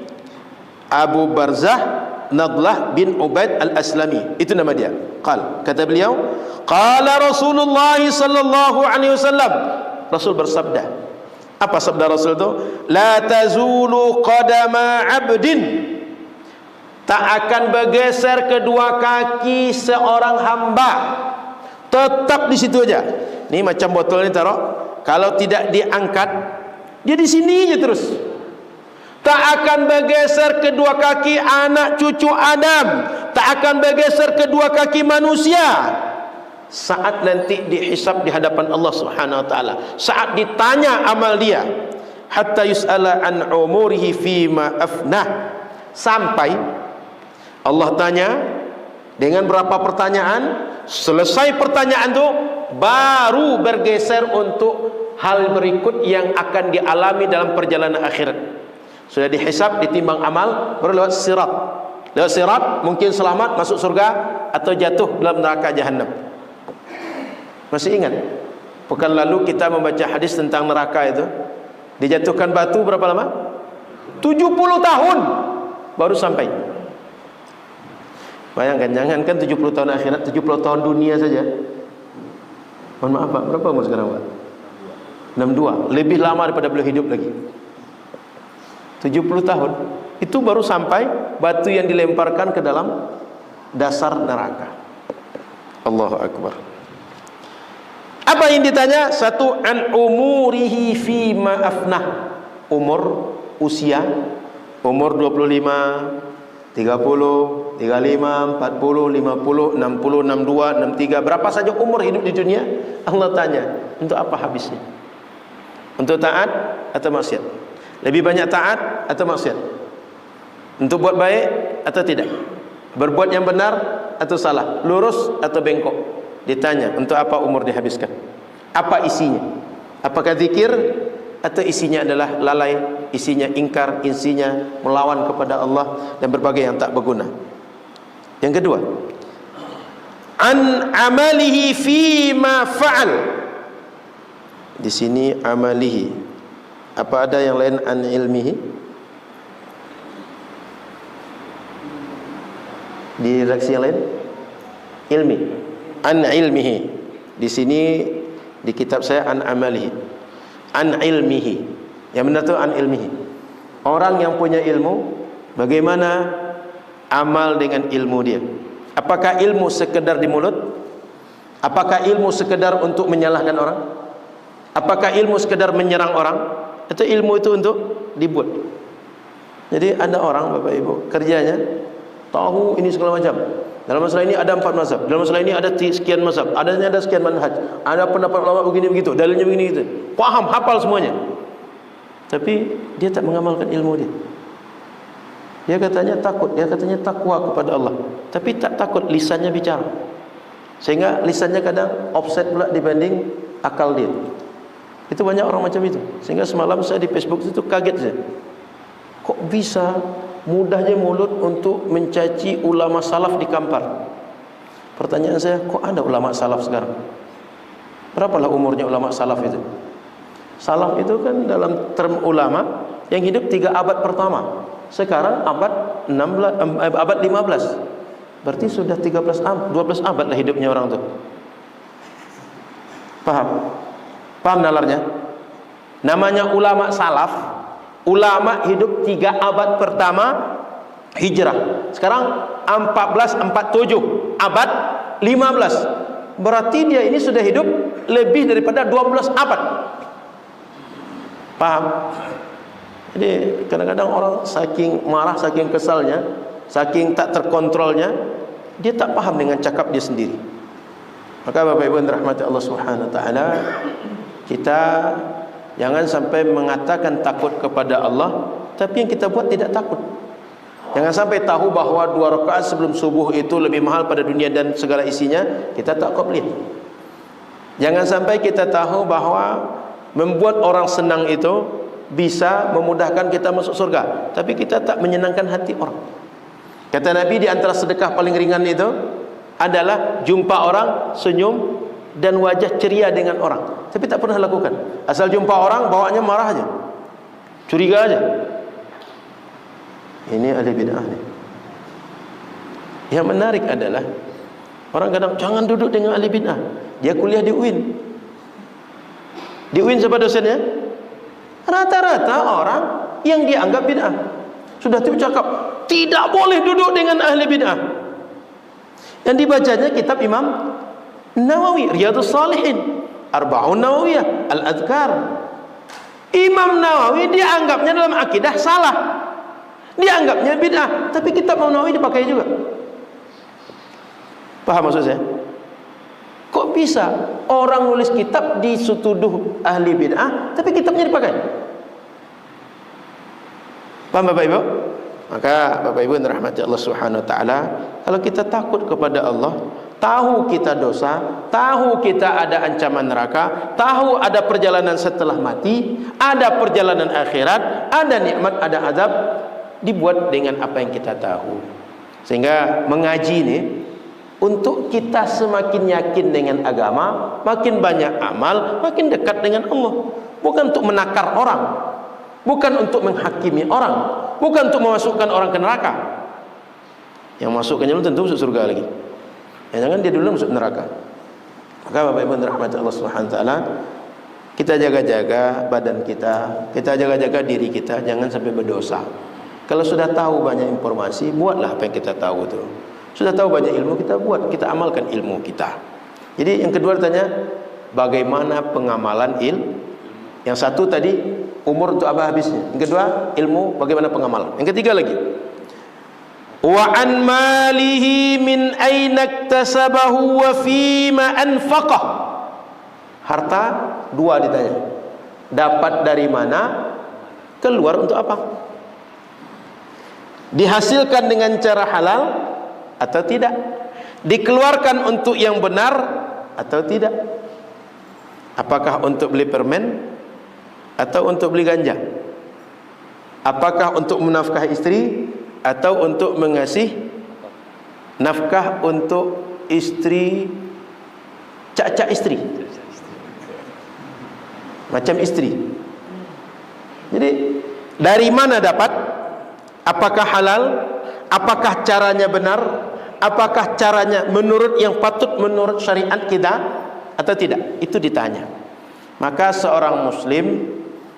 Abu Barzah Nadlah bin Ubaid al-Aslami, itu nama dia. Kata beliau, qala Rasulullah sallallahu alaihi wasallam, Rasul bersabda. Apa sabda Rasul itu? La tazulu qadama 'abdin, tak akan bergeser kedua kaki seorang hamba, tetap di situ aja. Ini macam botol ini taruh, kalau tidak diangkat dia di sini aja terus. Tak akan bergeser kedua kaki anak cucu Adam, tak akan bergeser kedua kaki manusia saat nanti dihisab di hadapan Allah Subhanahu wa taala, saat ditanya amal dia, hatta yus'ala an umurihi fima afnah, sampai Allah tanya dengan berapa pertanyaan selesai pertanyaan tu, baru bergeser untuk hal berikut yang akan dialami dalam perjalanan akhirat. Sudah dihisab, ditimbang amal, baru lewat sirat. Lewat sirat mungkin selamat masuk surga atau jatuh dalam neraka jahanam. Masih ingat? Pekan lalu kita membaca hadis tentang neraka itu. Dijatuhkan batu berapa lama? 70 tahun baru sampai. Bayangkan, jangankan 70 tahun akhirat, 70 tahun dunia saja. Mohon maaf Pak, berapa umur sekarang Pak? 62, lebih lama daripada beliau hidup lagi. 70 tahun itu baru sampai batu yang dilemparkan ke dalam dasar neraka. Allahu Akbar. Apa yang ditanya? Satu, an umurihi fi ma afnah. Umur, usia, umur 25, 30, 35, 40, 50, 60, 62, 63, berapa saja umur hidup di dunia, Allah tanya, untuk apa habisnya? Untuk taat atau maksiat? Lebih banyak taat atau maksiat? Untuk buat baik atau tidak? Berbuat yang benar atau salah? Lurus atau bengkok? Ditanya, untuk apa umur dihabiskan? Apa isinya? Apakah zikir atau isinya adalah lalai, isinya ingkar, isinya melawan kepada Allah dan berbagai yang tak berguna? Yang kedua, an amalihi fi ma fa'al. Di sini amalihi. Apa ada yang lain an ilmihi? Di redaksi yang lain? Ilmi. An ilmihi. Di sini di kitab saya an amalihi. An ilmihi. Yang benar itu an ilmihi. Orang yang punya ilmu, bagaimana amal dengan ilmu dia? Apakah ilmu sekedar di mulut? Apakah ilmu sekedar untuk menyalahkan orang? Apakah ilmu sekedar menyerang orang? Atau ilmu itu untuk dibuat? Jadi ada orang Bapak Ibu kerjanya tahu ini segala macam. Dalam masalah ini ada 4 mazhab, dalam masalah ini ada sekian mazhab, ada sekian manhaj, ada pendapat ulama begini begitu, dalilnya begini gitu. Paham, hafal semuanya. Tapi dia tak mengamalkan ilmu dia. Dia katanya takut, dia katanya takwa kepada Allah, tapi tak takut lisannya bicara. Sehingga lisannya kadang offset pula dibanding akal dia. Itu banyak orang macam itu. Sehingga semalam saya di Facebook itu kaget saya. Kok bisa mudahnya mulut untuk mencaci ulama salaf di Kampar? Pertanyaan saya, kok ada ulama salaf sekarang? Berapalah umurnya ulama salaf itu? Salaf itu kan dalam term ulama yang hidup 3 abad pertama. Sekarang abad 16, abad 15. Berarti sudah 13 abad, 12 abad lah hidupnya orang itu. Paham? Paham nalarnya? Namanya ulama salaf. Ulama hidup 3 abad pertama hijrah. Sekarang 1447, abad 15. Berarti dia ini sudah hidup lebih daripada 12 abad. Paham? Jadi kadang-kadang orang saking marah, saking kesalnya, saking tak terkontrolnya, dia tak paham dengan cakap dia sendiri. Maka Bapak Ibu yang dirahmati Allah Subhanahu wa taala, kita jangan sampai mengatakan takut kepada Allah, tapi yang kita buat tidak takut. Jangan sampai tahu bahawa 2 rakaat sebelum subuh itu lebih mahal pada dunia dan segala isinya, kita tak qabliyah. Jangan sampai kita tahu bahawa membuat orang senang itu bisa memudahkan kita masuk surga, tapi kita tak menyenangkan hati orang. Kata Nabi, di antara sedekah paling ringan itu adalah jumpa orang, senyum dan wajah ceria dengan orang, tapi tak pernah lakukan. Asal jumpa orang, bawaannya marah aja, curiga aja. Ini ahli bid'ah ni. Yang menarik adalah orang kadang jangan duduk dengan ahli bid'ah. Dia kuliah di UIN. Di UIN siapa dosennya? Rata-rata orang yang dianggap bid'ah. Sudah tu cakap tidak boleh duduk dengan ahli bid'ah. Yang dibacanya kitab Imam Nawawi, Riyadhus Shalihin, Arba'un Nawawiyah, Al-Adhkar. Imam Nawawi dianggapnya dalam akidah salah, dianggapnya bid'ah, tapi kitab Imam Nawawi dipakai juga. Paham maksud saya? Kok bisa orang nulis kitab dituduh ahli bid'ah, tapi kitabnya dipakai? Paham Bapak Ibu? Maka Bapak Ibu yang dirahmati Allah Subhanahu wa taala, kalau kita takut kepada Allah, tahu kita dosa, tahu kita ada ancaman neraka, tahu ada perjalanan setelah mati, ada perjalanan akhirat, ada nikmat, ada azab, dibuat dengan apa yang kita tahu. Sehingga mengaji ini untuk kita semakin yakin dengan agama, makin banyak amal, makin dekat dengan Allah. Bukan untuk menakar orang, bukan untuk menghakimi orang, bukan untuk memasukkan orang ke neraka. Yang masukkannya tentu masuk surga lagi. Jangan dia dulu masuk neraka. Maka Bapak Ibu rahmati Allah Subhanahu wa taala, kita jaga-jaga badan kita jaga-jaga diri kita, jangan sampai berdosa. Kalau sudah tahu banyak informasi, buatlah apa yang kita tahu itu. Sudah tahu banyak ilmu, kita buat, kita amalkan ilmu kita. Jadi yang kedua tanya, bagaimana pengamalan ilmu? Yang satu tadi umur untuk apa habisnya. Yang kedua ilmu, bagaimana pengamalan. Yang ketiga lagi, wa an malihi min aina iktasabahu wa fima anfaqah. Harta dua ditanya, dapat dari mana, keluar untuk apa, dihasilkan dengan cara halal atau tidak, dikeluarkan untuk yang benar atau tidak, apakah untuk beli permen atau untuk beli ganja, apakah untuk menafkahi istri atau untuk mengasih nafkah untuk istri, cak-cak istri, macam istri. Jadi dari mana dapat, apakah halal, apakah caranya benar, apakah caranya menurut yang patut menurut syariat kita atau tidak, itu ditanya. Maka seorang muslim,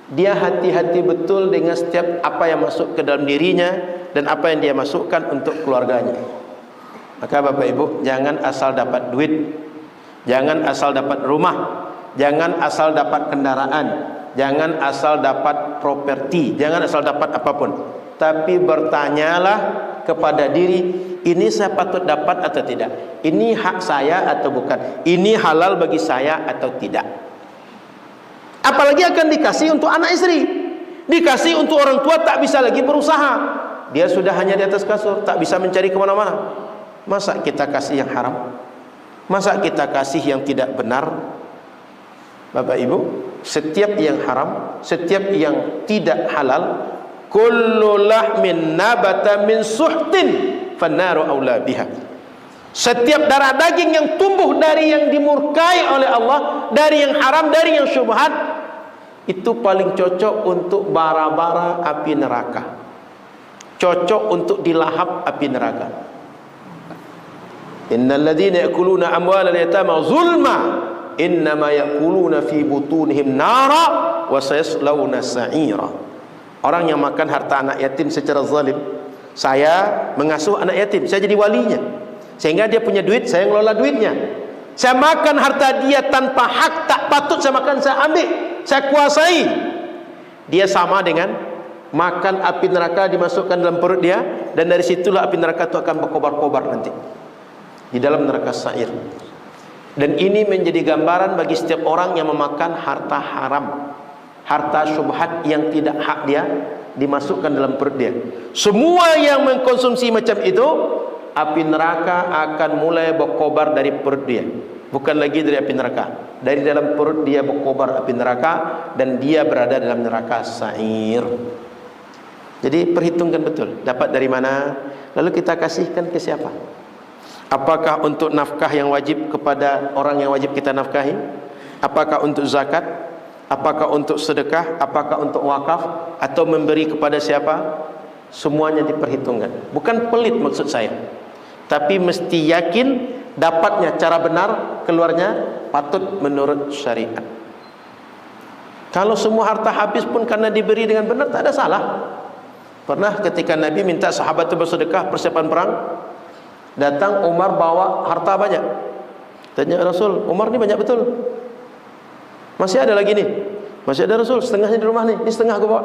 dia hati-hati betul dengan setiap apa yang masuk ke dalam dirinya dan apa yang dia masukkan untuk keluarganya. Maka Bapak Ibu, jangan asal dapat duit, jangan asal dapat rumah, jangan asal dapat kendaraan, jangan asal dapat properti, jangan asal dapat apapun, tapi bertanyalah kepada diri, ini saya patut dapat atau tidak, ini hak saya atau bukan, ini halal bagi saya atau tidak. Apalagi akan dikasih untuk anak istri, dikasih untuk orang tua tak bisa lagi berusaha, dia sudah hanya di atas kasur, tak bisa mencari kemana-mana. Masa kita kasih yang haram? Masa kita kasih yang tidak benar? Bapak Ibu, setiap yang haram, setiap yang tidak halal, kullu lahmin nabata min suhtin fannaru aula biha. Setiap darah daging yang tumbuh dari yang dimurkai oleh Allah, dari yang haram, dari yang syubhat, itu paling cocok untuk bara-bara api neraka, cocok untuk dilahap api neraka. Innal ladzina yakuluna amwalal yatama zulma innama yakuluna fi butunihim nara wa sayaslawna sa'ira. Orang yang makan harta anak yatim secara zalim, saya mengasuh anak yatim, saya jadi walinya, sehingga dia punya duit, saya ngelola duitnya. Saya makan harta dia tanpa hak, tak patut saya makan, saya ambil, saya kuasai. Dia sama dengan makan api neraka dimasukkan dalam perut dia, dan dari situlah api neraka itu akan berkobar-kobar nanti di dalam neraka sa'ir. Dan ini menjadi gambaran bagi setiap orang yang memakan harta haram, harta syubhat yang tidak hak dia, dimasukkan dalam perut dia. Semua yang mengkonsumsi macam itu, api neraka akan mulai berkobar dari perut dia, bukan lagi dari api neraka, dari dalam perut dia berkobar api neraka, dan dia berada dalam neraka sa'ir. Jadi perhitungkan betul, dapat dari mana, lalu kita kasihkan ke siapa. Apakah untuk nafkah yang wajib kepada orang yang wajib kita nafkahi, apakah untuk zakat, apakah untuk sedekah, apakah untuk wakaf, atau memberi kepada siapa. Semuanya diperhitungkan. Bukan pelit maksud saya, tapi mesti yakin dapatnya cara benar, keluarnya patut menurut syariat. Kalau semua harta habis pun karena diberi dengan benar, tak ada salah. Pernah ketika Nabi minta sahabat itu bersedekah persiapan perang, datang Umar bawa harta banyak. Tanya Rasul, Umar ini banyak betul? Masih ada lagi nih? Masih ada Rasul, setengahnya di rumah nih, ini setengah aku bawa.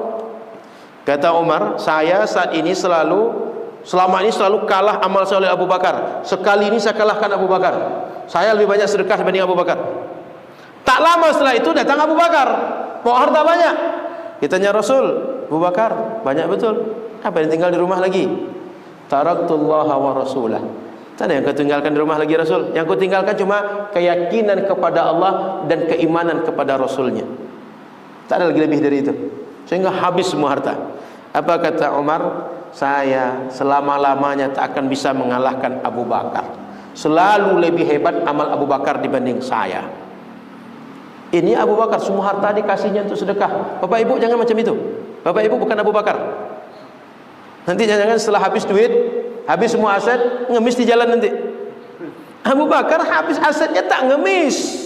Kata Umar, saya saat ini selama ini selalu kalah amal saya oleh Abu Bakar. Sekali ini saya kalahkan Abu Bakar. Saya lebih banyak sedekah dibanding Abu Bakar. Tak lama setelah itu datang Abu Bakar, bawa harta banyak. Ditanya Rasul, Abu Bakar banyak betul, apa yang tinggal di rumah lagi? Taraktullaha wa rasulah Tak ada yang kau tinggalkan di rumah lagi Rasul. Yang kau tinggalkan cuma keyakinan kepada Allah dan keimanan kepada Rasulnya. Tak ada lagi lebih dari itu. Sehingga habis semua harta. Apa kata Umar? Saya selama-lamanya tak akan bisa mengalahkan Abu Bakar. Selalu lebih hebat amal Abu Bakar dibanding saya. Ini Abu Bakar semua harta dikasihnya untuk sedekah. Bapak Ibu jangan macam itu. Bapak Ibu bukan Abu Bakar. Nanti jangan setelah habis duit, habis semua aset, ngemis di jalan nanti. Abu Bakar habis asetnya tak ngemis.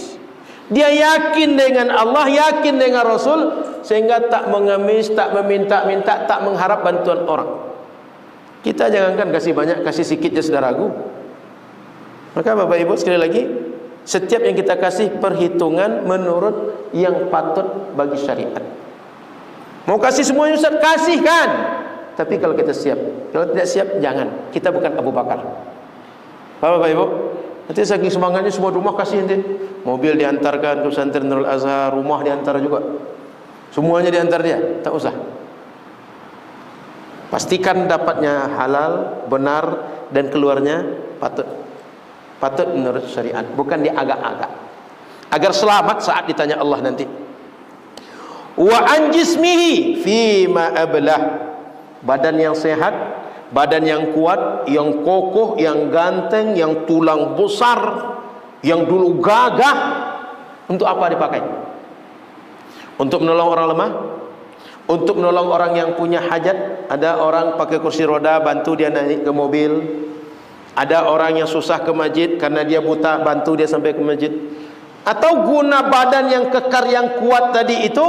Dia yakin dengan Allah, yakin dengan Rasul, sehingga tak mengemis, tak meminta-minta, tak mengharap bantuan orang. Kita jangankan kasih banyak, kasih sikit dia sudah ragu. Maka Bapak Ibu sekali lagi, setiap yang kita kasih perhitungan menurut yang patut bagi syariat. Mau kasih semuanya Ustaz, kasihkan. Tapi kalau kita siap, kalau tidak siap jangan. Kita bukan Abu Bakar. Bapak Ibu, nanti saking semangatnya semua rumah kasih nanti. Mobil diantarkan ke pesantren Nurul Azhar, rumah diantar juga. Semuanya diantar dia, tak usah. Pastikan dapatnya halal, benar dan keluarnya patut. Patut menurut syariat, bukan diagak-agak. Agar selamat saat ditanya Allah nanti. Wa an jismihi fima ablah. Badan yang sehat, badan yang kuat, yang kokoh, yang ganteng, yang tulang besar, yang dulu gagah, untuk apa dipakai? Untuk menolong orang lemah, untuk menolong orang yang punya hajat. Ada orang pakai kursi roda, bantu dia naik ke mobil. Ada orang yang susah ke masjid karena dia buta, bantu dia sampai ke masjid. Atau guna badan yang kekar, yang kuat tadi itu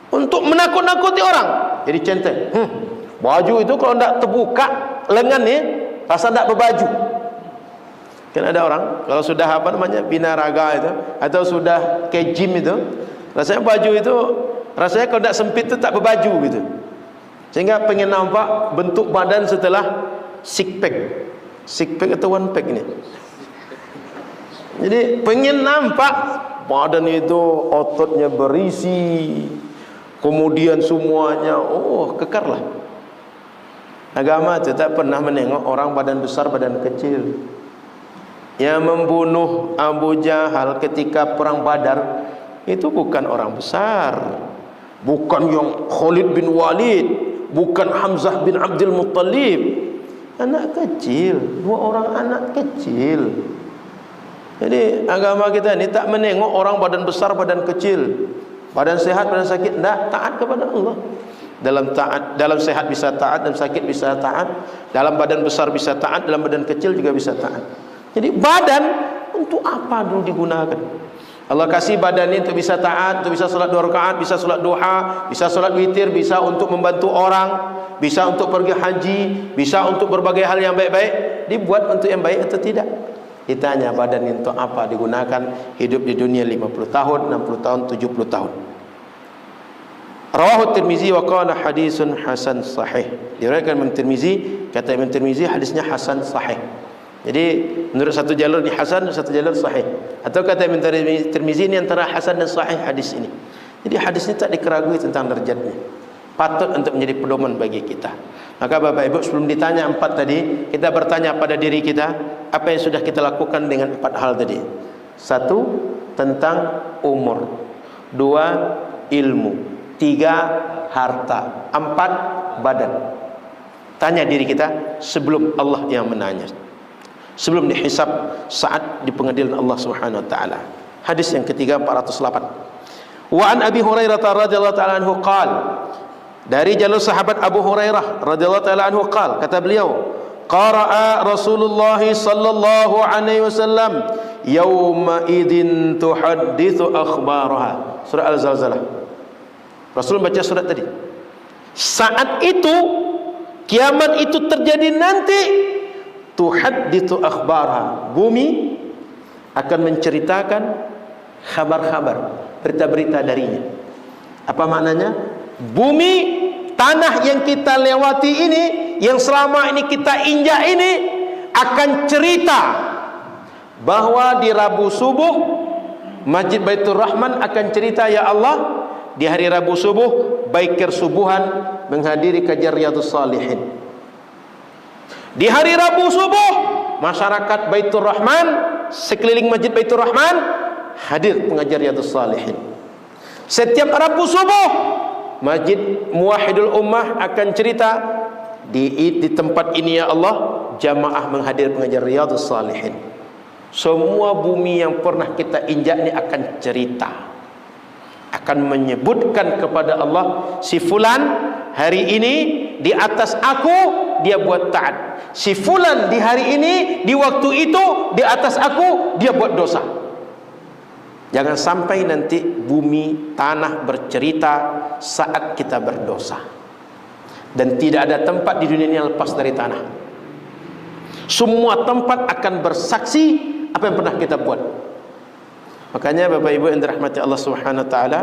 untuk menakut-nakuti orang. Jadi centeng. Baju itu kalau tidak terbuka lengan ni, rasa tidak berbaju. Kan ada orang kalau sudah apa namanya binaraga itu, atau sudah ke gym itu, rasanya baju itu rasanya kalau tidak sempit itu tak berbaju gitu. Sehingga pengen nampak bentuk badan setelah six pack. Six pack atau one pack ini. Jadi pengen nampak badan itu ototnya berisi, kemudian semuanya kekarlah. Agama itu tak pernah menengok orang badan besar, badan kecil. Yang membunuh Abu Jahal ketika perang Badar itu bukan orang besar, bukan yang Khalid bin Walid, bukan Hamzah bin Abdul Muttalib. Anak kecil, dua orang anak kecil. Jadi agama kita ini tak menengok orang badan besar, badan kecil, badan sehat, badan sakit. Tak, taat kepada Allah. Dalam sehat bisa taat, dalam sakit bisa taat, dalam badan besar bisa taat, dalam badan kecil juga bisa taat. Jadi badan untuk apa dulu digunakan? Allah kasih badan ini untuk bisa taat, untuk bisa solat 2 rakaat, bisa solat duha, bisa solat witir, bisa untuk membantu orang, bisa untuk pergi haji, bisa untuk berbagai hal yang baik-baik. Dibuat untuk yang baik atau tidak? Ditanya badan ini untuk apa digunakan? Hidup di dunia 50 tahun, 60 tahun, 70 tahun. Rawahu Tirmizi wa qala hadisun hasan sahih. Diriwayatkan Imam Tirmizi, kata Imam Tirmizi hadisnya hasan sahih. Jadi menurut satu jalur ni hasan, satu jalur sahih. Atau kata Imam Tirmizi ni antara hasan dan sahih hadis ini. Jadi hadis ini tak dikeragui tentang derajatnya. Patut untuk menjadi pedoman bagi kita. Maka Bapak Ibu, sebelum ditanya 4 tadi, kita bertanya pada diri kita, apa yang sudah kita lakukan dengan 4 hal tadi? 1, tentang umur. 2, ilmu. 3, harta. 4, badan. Tanya diri kita sebelum Allah yang menanya, sebelum dihisab saat di pengadilan Allah Subhanahu wa taala. Hadis yang ketiga 408. Wa an Abi Hurairah radhiyallahu taala anhu qala, dari jalur sahabat Abu Hurairah radhiyallahu taala anhu qala, kata beliau, qara'a Rasulullah sallallahu alaihi wasallam yauma idin tuhadditsu akhbaraha. Surah Al-Zalzalah. Rasul baca surat tadi. Saat itu kiamat itu terjadi nanti, tuhadditsu akhbaraha. Bumi akan menceritakan khabar-khabar, berita-berita darinya. Apa maknanya? Bumi, tanah yang kita lewati ini, yang selama ini kita injak ini, akan cerita bahwa di Rabu subuh Masjid Baitur Rahman akan cerita, ya Allah, di hari Rabu subuh Baikir subuhan menghadiri kajian Riyadhus Shalihin. Di hari Rabu subuh masyarakat Baitur Rahman, sekeliling Masjid Baitur Rahman hadir pengajar Riyadhus Shalihin. Setiap Rabu subuh Masjid Muwahhidul Ummah akan cerita di tempat ini ya Allah, jamaah menghadir pengajar Riyadhus Shalihin. Semua bumi yang pernah kita injak ini akan cerita, akan menyebutkan kepada Allah, si fulan hari ini di atas aku dia buat taat, si fulan di hari ini di waktu itu di atas aku dia buat dosa. Jangan sampai nanti bumi tanah bercerita saat kita berdosa. Dan tidak ada tempat di dunia ini yang lepas dari tanah. Semua tempat akan bersaksi apa yang pernah kita buat. Makanya Bapak Ibu yang dirahmati Allah Subhanahu wa taala,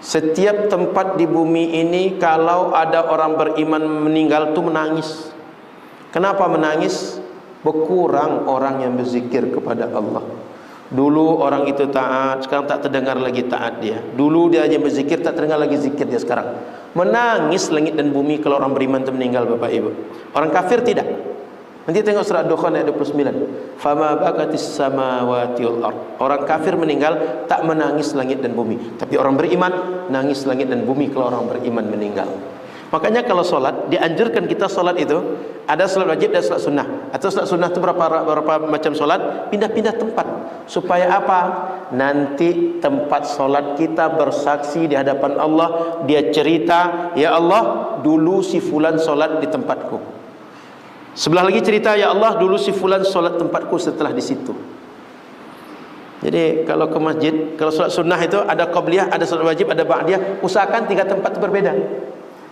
setiap tempat di bumi ini kalau ada orang beriman meninggal itu menangis. Kenapa menangis? Berkurang orang yang berzikir kepada Allah. Dulu orang itu taat, sekarang tak terdengar lagi taat dia. Dulu dia aja berzikir, tak terdengar lagi zikir dia sekarang. Menangis langit dan bumi kalau orang beriman itu meninggal, Bapak Ibu. Orang kafir tidak. Nanti tengok surat Dukhan ayat 29. Fama bakatis samawati wal ard. Orang kafir meninggal tak menangis langit dan bumi. Tapi orang beriman nangis langit dan bumi kalau orang beriman meninggal. Makanya kalau solat dianjurkan kita solat itu ada solat wajib dan solat sunnah. Atau solat sunnah itu berapa macam solat, pindah-pindah tempat. Supaya apa? Nanti tempat solat kita bersaksi di hadapan Allah. Dia cerita, ya Allah dulu si fulan solat di tempatku. Sebelah lagi cerita, ya Allah dulu si fulan solat tempatku setelah di situ. Jadi kalau ke masjid, kalau solat sunnah itu ada qabliyah, ada solat wajib, ada ba'diyah. Usahakan 3 tempat itu berbeda.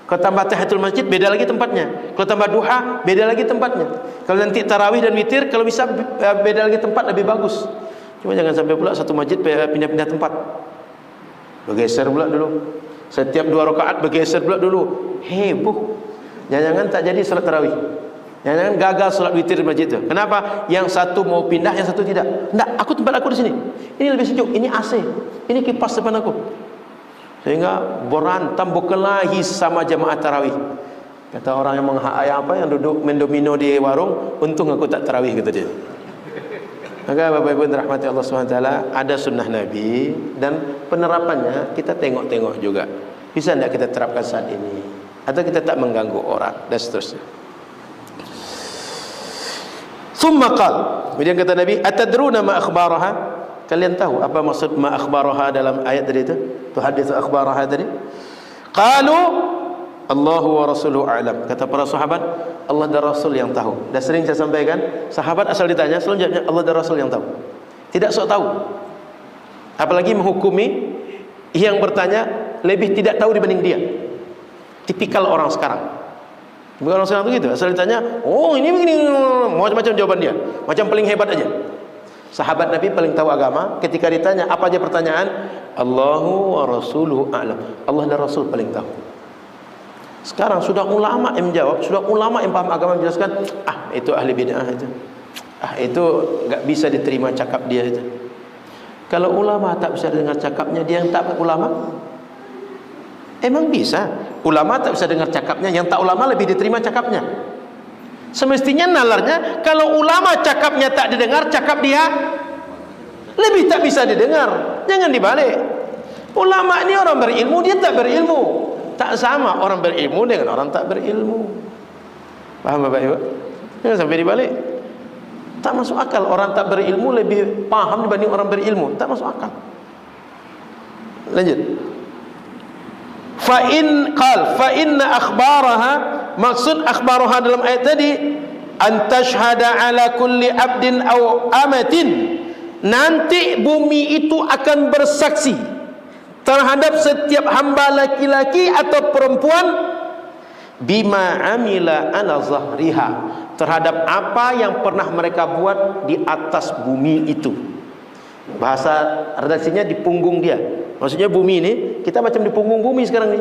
Kalau tambah tahiyatul masjid, beda lagi tempatnya. Kalau tambah duha, beda lagi tempatnya. Kalau nanti tarawih dan witir, kalau bisa beda lagi tempat, lebih bagus. Cuma jangan sampai pula satu masjid pindah-pindah tempat. Bergeser pula dulu. Setiap 2 rakaat bergeser pula dulu. Heboh. Jangan-jangan tak jadi salat tarawih. Jangan-jangan gagal salat witir di masjid itu. Kenapa? Yang satu mau pindah, yang satu tidak. Enggak, tempat aku di sini. Ini lebih sejuk, ini AC. Ini kipas depan aku. Sehingga berantem berkelahi sama jamaah tarawih. Kata orang yang duduk mendomino di warung, untung aku tak tarawih, kata dia. Maka Bapak Ibu dirahmati Allah SWT, ada sunnah Nabi dan penerapannya kita tengok-tengok juga. Bisa tidak kita terapkan saat ini? Atau kita tak mengganggu orang dan seterusnya. Tsumma qal, kemudian kata Nabi, atadruna ma akhbaraha? Kalian tahu apa maksud ma akhbaraha dalam ayat tadi itu? Tuhaditsu akhbaraha tadi. Qalu Allahu wa rasuluhu a'lam. Kata para sahabat, Allah dan Rasul yang tahu. Dan sering saya sampaikan, sahabat asal ditanya, selalu jawabnya Allah dan Rasul yang tahu. Tidak sok tahu. Apalagi menghukumi yang bertanya lebih tidak tahu dibanding dia. Tipikal orang sekarang. Bukan orang sekarang itu gitu. Asal ditanya, oh ini begini, macam-macam jawaban dia. Macam paling hebat aja. Sahabat Nabi paling tahu agama. Ketika ditanya apa aja pertanyaan, Allahu wa rasuluhu a'lam. Allah dan Rasul paling tahu. Sekarang sudah ulama yang menjawab, sudah ulama yang paham agama menjelaskan, itu ahli bid'ah itu. Itu enggak bisa diterima cakap dia itu. Kalau ulama tak bisa dengar cakapnya, dia yang tak ulama? Emang bisa? Ulama tak bisa dengar cakapnya, yang tak ulama lebih diterima cakapnya. Semestinya nalarnya, kalau ulama cakapnya tak didengar, cakap dia lebih tak bisa didengar. Jangan dibalik. Ulama ini orang berilmu, dia tak berilmu. Tak sama orang berilmu dengan orang tak berilmu. Paham Bapak Ibu? Jangan sampai dibalik. Tak masuk akal orang tak berilmu lebih paham dibanding orang berilmu. Tak masuk akal. Lanjut. Fa inna akhbaraha, maksud akhbaraha dalam ayat tadi, an tashhada ala kulli abdin aw amatin. Nanti bumi itu akan bersaksi terhadap setiap hamba laki-laki atau perempuan bima amila ala zahriha, terhadap apa yang pernah mereka buat di atas bumi itu. Bahasa redaksinya di punggung dia. Maksudnya bumi ini, kita macam di punggung bumi sekarang ni.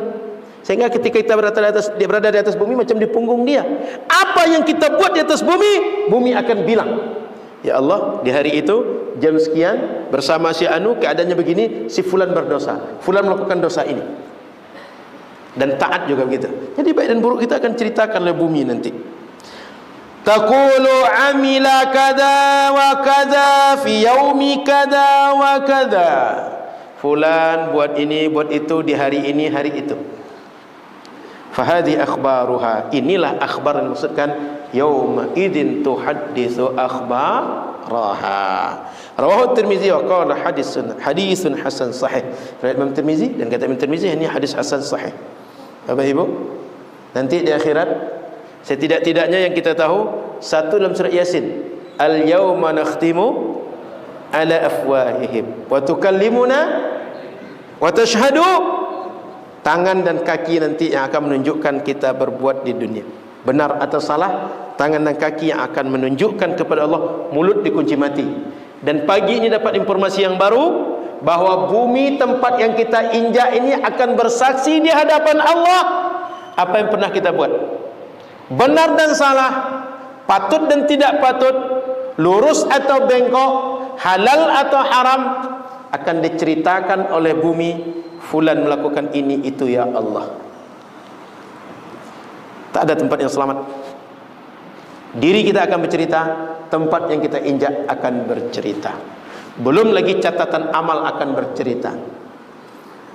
Sehingga ketika kita berada di atas bumi macam di punggung dia. Apa yang kita buat di atas bumi, bumi akan bilang, ya Allah, di hari itu jam sekian bersama si Anu keadaannya begini, si fulan berdosa, fulan melakukan dosa ini. Dan taat juga begitu. Jadi baik dan buruk kita akan ceritakan oleh bumi nanti. taqulu amila kada wa kada fi yaumi kada wa kada. Fulan buat ini, buat itu di hari ini, hari itu. Fahadi akhbaruha, inilah akhbar yang maksudkan yauma idzin tuhadditsu akhbaraha. Rawahu Tirmizi wa qala hadisun hasan sahih. Riwayat Imam Tirmizi, dan kata Imam Tirmizi ini hadis hasan sahih. Bapak Ibu, nanti di akhirat setidak-tidaknya yang kita tahu, satu dalam surat Yasin, al yauma nakhtimu ala afwahihim wa tukallimuna wa tashhadu. Tangan dan kaki nanti yang akan menunjukkan kita berbuat di dunia, benar atau salah. Tangan dan kaki yang akan menunjukkan kepada Allah. Mulut dikunci mati. Dan pagi ini dapat informasi yang baru, bahwa bumi tempat yang kita injak ini akan bersaksi di hadapan Allah apa yang pernah kita buat, benar dan salah, patut dan tidak patut, lurus atau bengkok, halal atau haram, akan diceritakan oleh bumi. Fulan melakukan ini itu ya Allah. Tak ada tempat yang selamat. Diri kita akan bercerita, tempat yang kita injak akan bercerita, belum lagi catatan amal akan bercerita.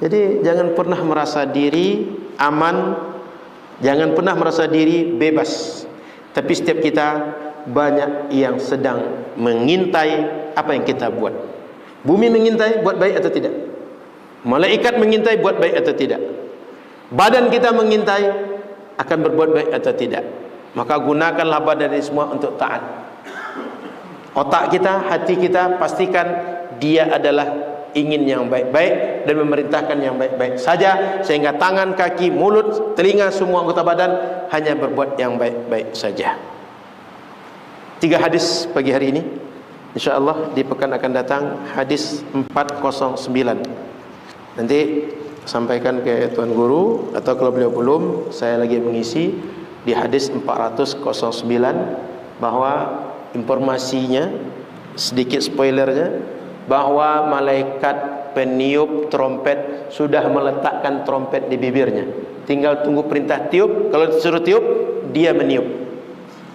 Jadi jangan pernah merasa diri aman, jangan pernah merasa diri bebas. Tapi setiap kita banyak yang sedang mengintai apa yang kita buat. Bumi mengintai buat baik atau tidak, malaikat mengintai buat baik atau tidak, badan kita mengintai akan berbuat baik atau tidak. Maka gunakanlah badan ini semua untuk taat. Otak kita, hati kita, pastikan dia adalah ingin yang baik-baik dan memerintahkan yang baik-baik saja, sehingga tangan, kaki, mulut, telinga, semua anggota badan hanya berbuat yang baik-baik saja. 3 hadis pagi hari ini, InsyaAllah di pekan akan datang hadis 409. Nanti sampaikan ke Tuan Guru, atau kalau beliau belum, saya lagi mengisi di hadis 409, bahwa informasinya, sedikit spoilernya, bahwa malaikat peniup trompet sudah meletakkan trompet di bibirnya, tinggal tunggu perintah tiup. Kalau disuruh tiup, dia meniup.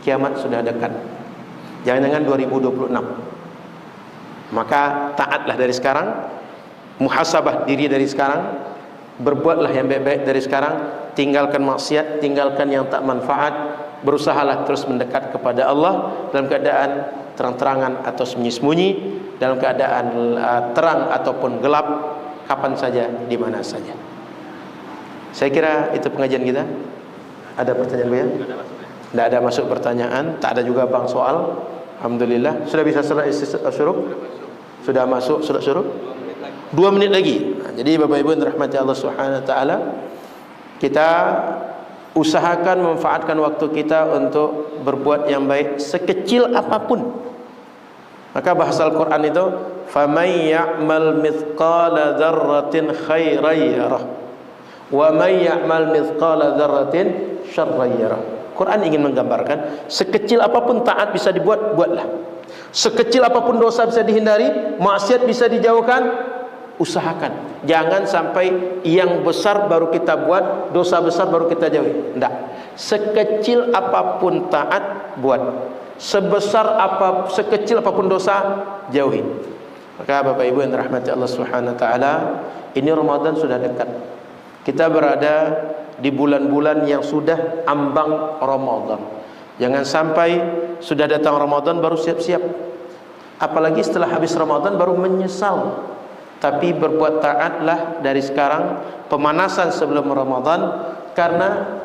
Kiamat sudah dekat, jangan-jangan 2026. Maka taatlah dari sekarang, muhasabah diri dari sekarang, berbuatlah yang baik-baik dari sekarang, tinggalkan maksiat, tinggalkan yang tak manfaat, berusahalah terus mendekat kepada Allah dalam keadaan terang-terangan atau sembunyi-sembunyi, dalam keadaan terang ataupun gelap, kapan saja, di mana saja. Saya kira itu pengajian kita. Ada pertanyaan Bu ya? Tidak ada masuk pertanyaan, tak ada juga bang soal. Alhamdulillah. Sudah bisa salat syuruk? Sudah masuk salat syuruk? 2 menit lagi. Jadi Bapak Ibu yang dirahmati Allah Subhanahu wa taala, kita usahakan memanfaatkan waktu kita untuk berbuat yang baik sekecil apapun. Maka bahasa Al-Quran itu, faman ya'mal mithqala dzarratin khairan yarah wa man ya'mal mithqala dzarratin syarran yarah. Quran ingin menggambarkan, sekecil apapun taat bisa dibuat, buatlah. Sekecil apapun dosa bisa dihindari, maksiat bisa dijauhkan, usahakan. Jangan sampai yang besar baru kita buat, dosa besar baru kita jauhi. Tidak. Sekecil apapun taat, buat. Sekecil apapun dosa, jauhi. Maka Bapak Ibu yang dirahmati Allah Subhanahu wa taala, ini Ramadan sudah dekat. Kita berada di bulan-bulan yang sudah ambang Ramadan. Jangan sampai sudah datang Ramadan baru siap-siap. Apalagi setelah habis Ramadan baru menyesal. Tapi berbuat taatlah dari sekarang, pemanasan sebelum Ramadan. Karena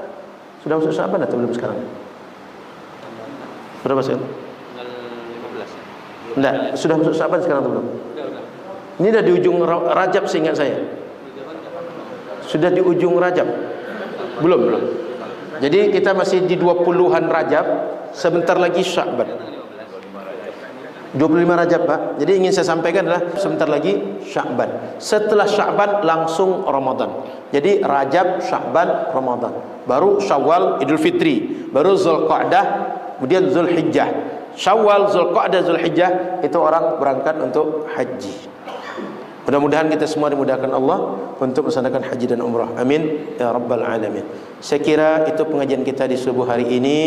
sudah masuk Sya'ban atau belum sekarang? Sudah masuk? 15. Enggak, sudah masuk Sya'ban sekarang atau belum? Ini dah di ujung Rajab seingat saya. Sudah di ujung Rajab? Belum. Jadi kita masih di 20-an Rajab, sebentar lagi Sya'ban. 25 Rajab Pak. Jadi ingin saya sampaikan adalah sebentar lagi Sya'ban. Setelah Sya'ban langsung Ramadan. Jadi Rajab, Sya'ban, Ramadan. Baru Syawal, Idul Fitri. Baru Zulqa'dah, kemudian Zulhijjah. Syawal, Zulqa'dah, Zulhijjah itu orang berangkat untuk haji. Mudah-mudahan kita semua dimudahkan Allah untuk melaksanakan haji dan umrah. Amin ya rabbal alamin. Saya kira itu pengajian kita di subuh hari ini.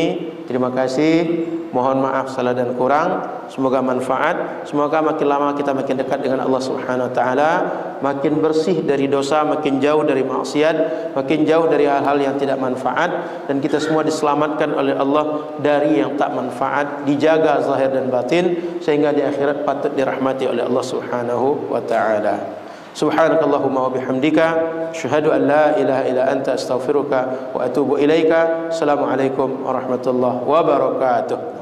Terima kasih. Mohon maaf salah dan kurang. Semoga manfaat. Semoga makin lama kita makin dekat dengan Allah Subhanahu wa taala, makin bersih dari dosa, makin jauh dari maksiat, makin jauh dari hal-hal yang tidak manfaat, dan kita semua diselamatkan oleh Allah dari yang tak manfaat, dijaga zahir dan batin sehingga di akhirat patut dirahmati oleh Allah Subhanahu wa taala. Subhanakallahumma wa bihamdika asyhadu an la ilaha illa anta astaghfiruka wa atubu ilaika. Assalamualaikum warahmatullahi wabarakatuh.